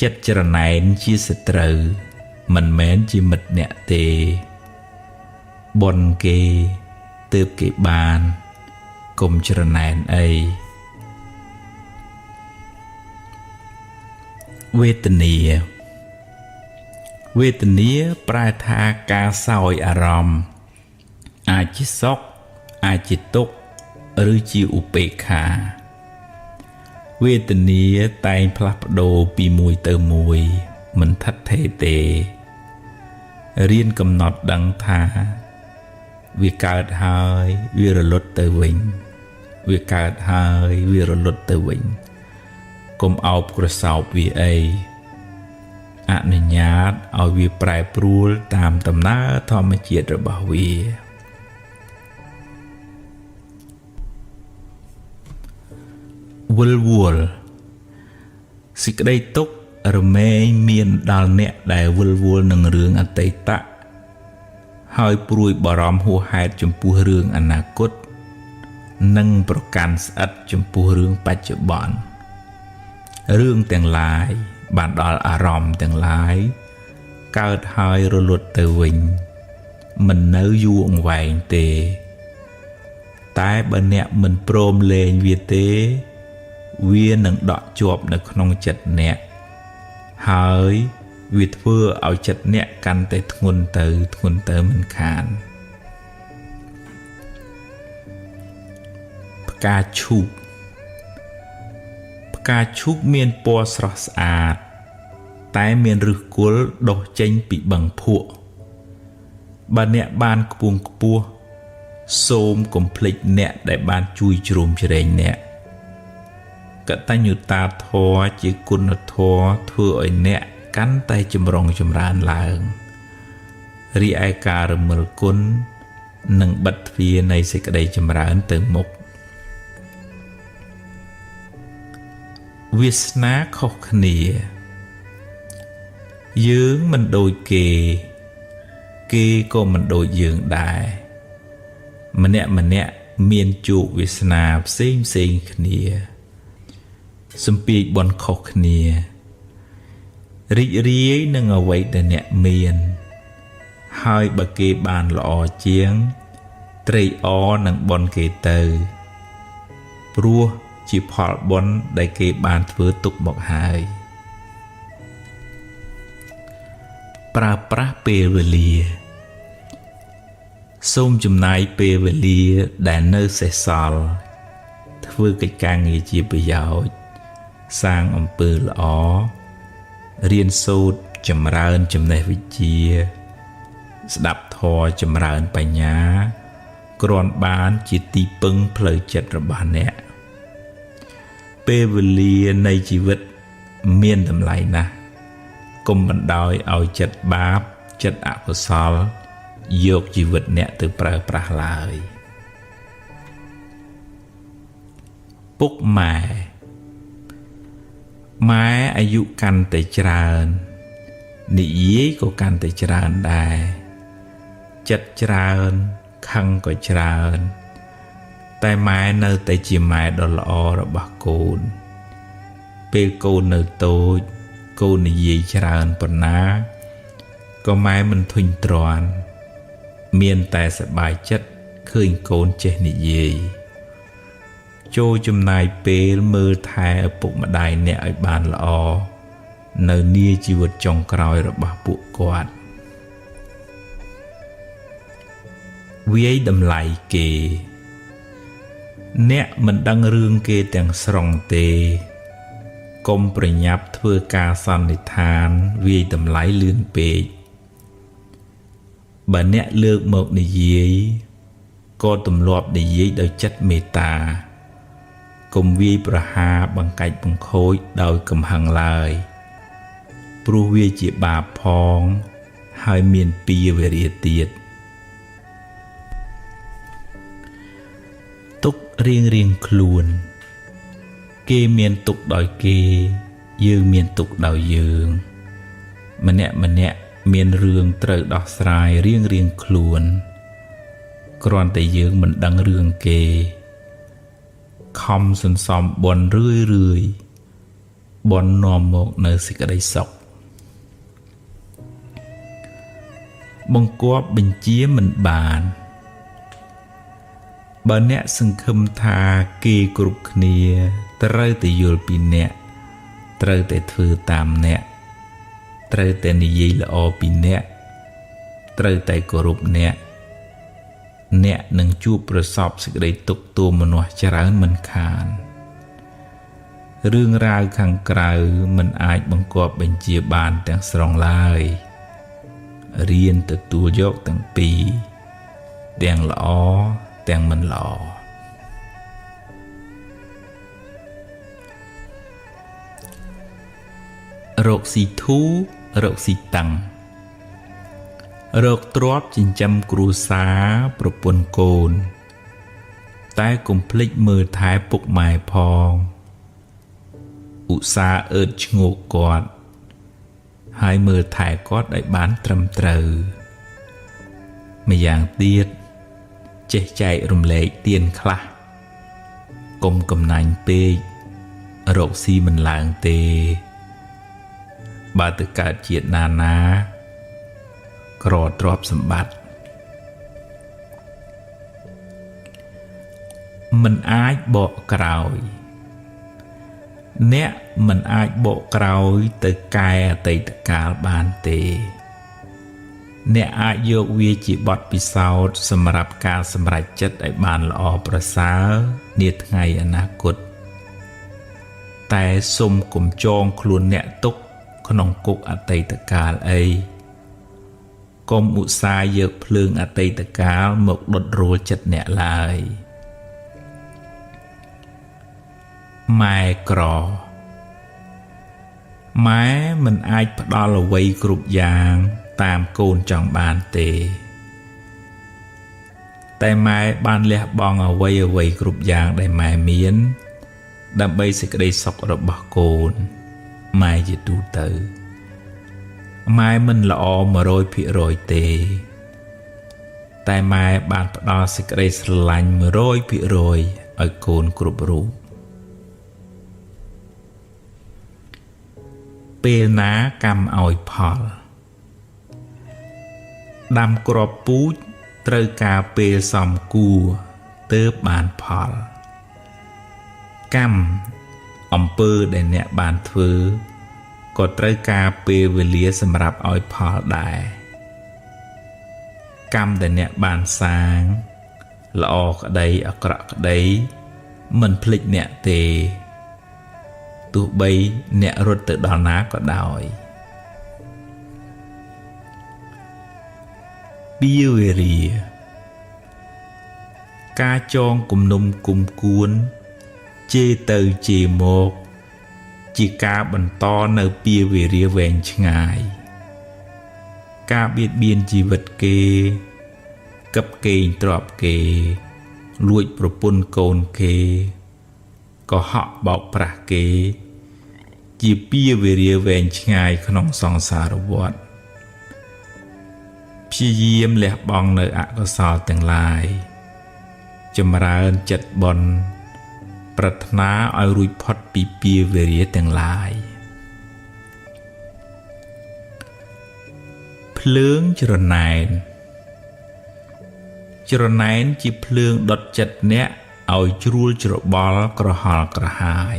ចិត្តច្រណែនជាសត្រូវមិនមែនជាមិត្តអ្នកទេបុណ្យគេទើបគេបានកុំច្រណែនអីវេទនាប្រែថាការសោយអារម្មណ៍អាចជាសុខអាចជាទុក្ខឬជាឧបេក្ខាវេទនាតែងផ្លាស់ប្ដូរពីមួយទៅមួយមិនថិតថេរទេរៀនកំណត់ដឹងថាវាកើតហើយវារលត់ទៅវិញ វាកើតហើយវារលត់ទៅវិញកុំអោបក្រសោបវាអីអនុញ្ញាតឲ្យវាប្រែប្រួលតាមដំណើរធម្មជាតិរបស់វាវិលវល់សេចក្តីទុក្ខរមែងមានដល់អ្នកដែលវិលវល់នឹងរឿងអតីតហើយព្រួយបារម្ភហួសហេតុចំពោះរឿងអនាគតនិងប្រកាន់ស្អិតចំពោះរឿងបច្ចុប្បន្នរឿងទាំងឡាយបានដល់អារម្មណ៍ទាំងឡាយកើតហើយរលត់ទៅវិញមិននៅយូរអង្វែងទេតែបើអ្នកមិនព្រមលែងវាទេវានឹងដក់ជាប់នៅក្នុងចិត្តអ្នកហើយវាធ្វើឲ្យចិត្តអ្នកកាន់តែធ្ងន់ទៅមិនខានផ្កាឈូកមានពណ៌ស្រស់ស្អាតតែមានឫសគល់ដុះចេញពីបឹងភក់បើអ្នកបានខ្ពង់ខ្ពស់សូមកុំភ្លេចអ្នកដែលបានជួយជ្រោមជ្រែងអ្នកកតញ្ញូតាធម៌ជាគុណធម៌ធ្វើឲ្យអ្នកកាន់តែចម្រុងចម្រើនឡើងរីឯការរមិលគុណនឹងបិទទ្វារនៃសេចក្តីចម្រើនទៅមុខវាសនាខុសគ្នាយើងមិនដូចគេក៏មិនដូចយើងដែរម្នាក់មានជោគវាសនាផ្សេងគ្នាសំពាយបនខុសគ្នារីករាយនឹងអ្វីដែលអ្នកមានហើយបើគេបានល្អជាងត្រេកអរនឹងបនគេទៅព្រោះជាផលបុណ្យដែលគេបានធ្វើទុកមកហើយប្រើប្រាស់ពេលវេលាសូមចំណាយពេលវេលាដែលនៅសេសសល់ធ្វើកិច្ចការងារជាប្រយោជន៍សាងអំពើល្អរៀនសូត្រចម្រើនចំណេះវិជ្ជាស្ដាប់ធម៌ចម្រើនបញ្ញាគ្រាន់បានជាទីពឹងផ្លូវចិត្តរបស់អ្នកពេលវេលានៃជីវិតមានតម្លៃណាស់កុំបណ្ដោយឲ្យចិត្តបាបចិត្តអកុសលយកជីវិតអ្នកទៅប្រើប្រាស់ឡើយពុកម៉ែអាយុកាន់តែច្រើននិយាយក៏កាន់តែច្រើនដែរចិត្តច្រើនខឹងក៏ច្រើនតែម៉ែនៅតែជាម៉ែដ៏ល្អរបស់កូនពេលកូននៅតូចកូននិយាយច្រើនប៉ុណ្ណាក៏ម៉ែមិនធុញទ្រាន់មានតែសប្បាយចិត្តឃើញកូនចេះនិយាយចូលចំណាយពេលមើលថែឪពុកម្ដាយអ្នកឲ្យបានល្អនៅនាជីវិតចុងក្រោយរបស់ពួកគាត់វាយតម្លៃគេអ្នកមិនដឹងរឿងគេទាំងស្រុងទេកុំប្រញាប់ធ្វើការសន្និដ្ឋានវាយតម្លៃលឿនពេកបើអ្នកលើកមកនិយាយក៏ទម្លាប់និយាយដោយចិត្តមេត្តាកុំវាយប្រហារបង្កាច់បង្ខូចដោយកំហឹងឡើយព្រោះវាជាបាបផងហើយមានពីវេរាទៀតទុករៀងខ្លួនគេមានទុកដោយគេយើងមានទុកដោយយើងម្នាក់មានរឿងត្រូវដោះស្រាយរៀងខ្លួនគ្រាន់តែយើងមិនដឹងរឿងគេខំសន្សំបន់រឿយបន់នាំមកនៅសេចក្តីសុខបង្គាប់បញ្ជាមិនបានបើអ្នកសង្ឃឹមថាគេគ្រប់គ្នាត្រូវតែយល់ពីអ្នកត្រូវតែធ្វើតាមអ្នកត្រូវតែនិយាយល្អពីអ្នកត្រូវតែគោរពអ្នកនឹងជួបប្រសពសេចក្តីទុក្ខទោមនស្សច្រើនមិនខានរឿងរ៉ាវខាងក្រៅមិនអាចបង្គាប់បញ្ជាបានទាំងស្រុងឡើយរៀនទទួលយកទាំងពីរទាំងល្អទាំងមិនល្អ រកស៊ីធូរកស៊ីតាំងរកទ្រព្យចិញ្ចឹមគ្រួសារប្រពន្ធកូនតែកុំភ្លេចមើលថែពុកម៉ែផងឧស្សាហ៍អឺតឈ្ងោកគាត់ហើយមើលថែគាត់ឲ្យបានត្រឹមត្រូវម្យ៉ាងទៀតចេះចែករំលែកទានខ្លះកុំកំណាញ់ពេករកស៊ីមិនឡើងទេបើទៅកើតជាតិណាក្រទ្រព្យសម្បត្តិមិនអាចបកក្រោយអ្នកមិនអាចបកក្រោយទៅកែអតីតកាលបានទេអ្នកអាចយកវាជាបទពិសោធន៍សម្រាប់ការសម្រេចចិត្តឲ្យបានល្អប្រសើរនាថ្ងៃអនាគតតែសូមកុំចងខ្លួនអ្នកទុកក្នុងគុកអតីតកាលអីកុំឧស្សាហ៍យកភ្លើងអតីតកាលមកដុតរួលចិត្តអ្នកឡើយម៉ែក្រម៉ែមិនអាចផ្ដល់អ្វីគ្រប់យ៉ាងតាមកូនចង់បានទេតែម៉ែបានលះបង់អ្វីគ្រប់យ៉ាងដែលម៉ែមានដើម្បីសេចក្តីសុខរបស់កូនម៉ែជាទូទៅម៉ែមិនល្អ 100% ទេតែម៉ែបានផ្ដល់សេចក្តីស្រឡាញ់ 100% ឲ្យកូនគ្រប់រូបពេលណាកម្មឲ្យផលដាំគ្រាប់ពូជត្រូវការពេលសមគួរទើបបានផលកម្មអំពើដែលអ្នកបានធ្វើក៏ត្រូវការពេលវេលាសម្រាប់ឲ្យផលដែរកម្មដែលអ្នកបានសាងល្អក្តីអាក្រក់ក្តីមិនភ្លេចអ្នកទេទោះបីអ្នករត់ទៅដល់ណាក៏ដោយពីវេរាការចងគំនុំគុំគួនជេរទៅជេរមកជាការបន្តនៅពីវេរាវែងឆ្ងាយការបៀតបៀនជីវិតគេកឹបកេងទ្រព្យគេលួចប្រពន្ធកូនគេកុហកបោកប្រាស់គេជាពីវេរាវែងឆ្ងាយក្នុងសង្សារវដ្តព្យាយាមលះបង់នៅអកុសលទាំងឡាយចម្រើនចិត្តបុណ្យប្រាថ្នាឲ្យរួចផុតពីពីវេរាទាំងឡាយភ្លើងច្រណែនជាភ្លើងដុតចិត្តអ្នកឲ្យជ្រួលច្របល់ក្រហល់ក្រហាយ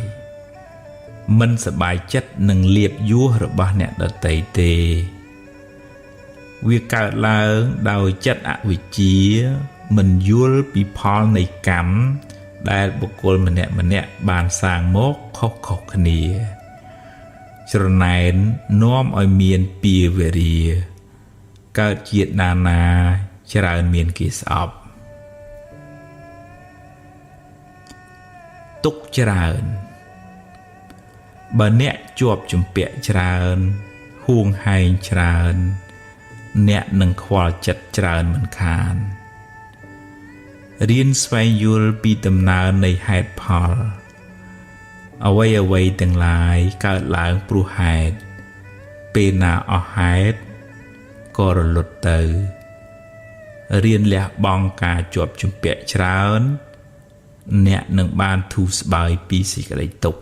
មិនសប្បាយចិត្តនឹងលៀបយួររបស់អ្នកដទៃទេវាកើតឡើងដោយចិត្តអវិជ្ជាមិនយល់ពីផលនៃកម្មដែលបុគ្គលម្នាក់បានសាងមកខុសគ្នាច្រណែននាំឲ្យមានពីវេរាកើតជាតិណាច្រើនមានគេស្អប់ទុកច្រើនបើអ្នកជាប់ជំពាក់ច្រើនហួងហែងច្រើនអ្នកនឹងខ្វល់ចិត្តច្រើនមិនខានរៀនស្វែងយល់ពីដំណើរនៃហេតុផលអ្វីទាំងឡាយកើតឡើងព្រោះហេតុពេលណាអស់ហេតុក៏រលត់ទៅរៀនលះបង់ការជាប់ជំពាក់ច្រើនអ្នកនឹងបានធូរស្បើយពីសេចក្តីទុក្ខ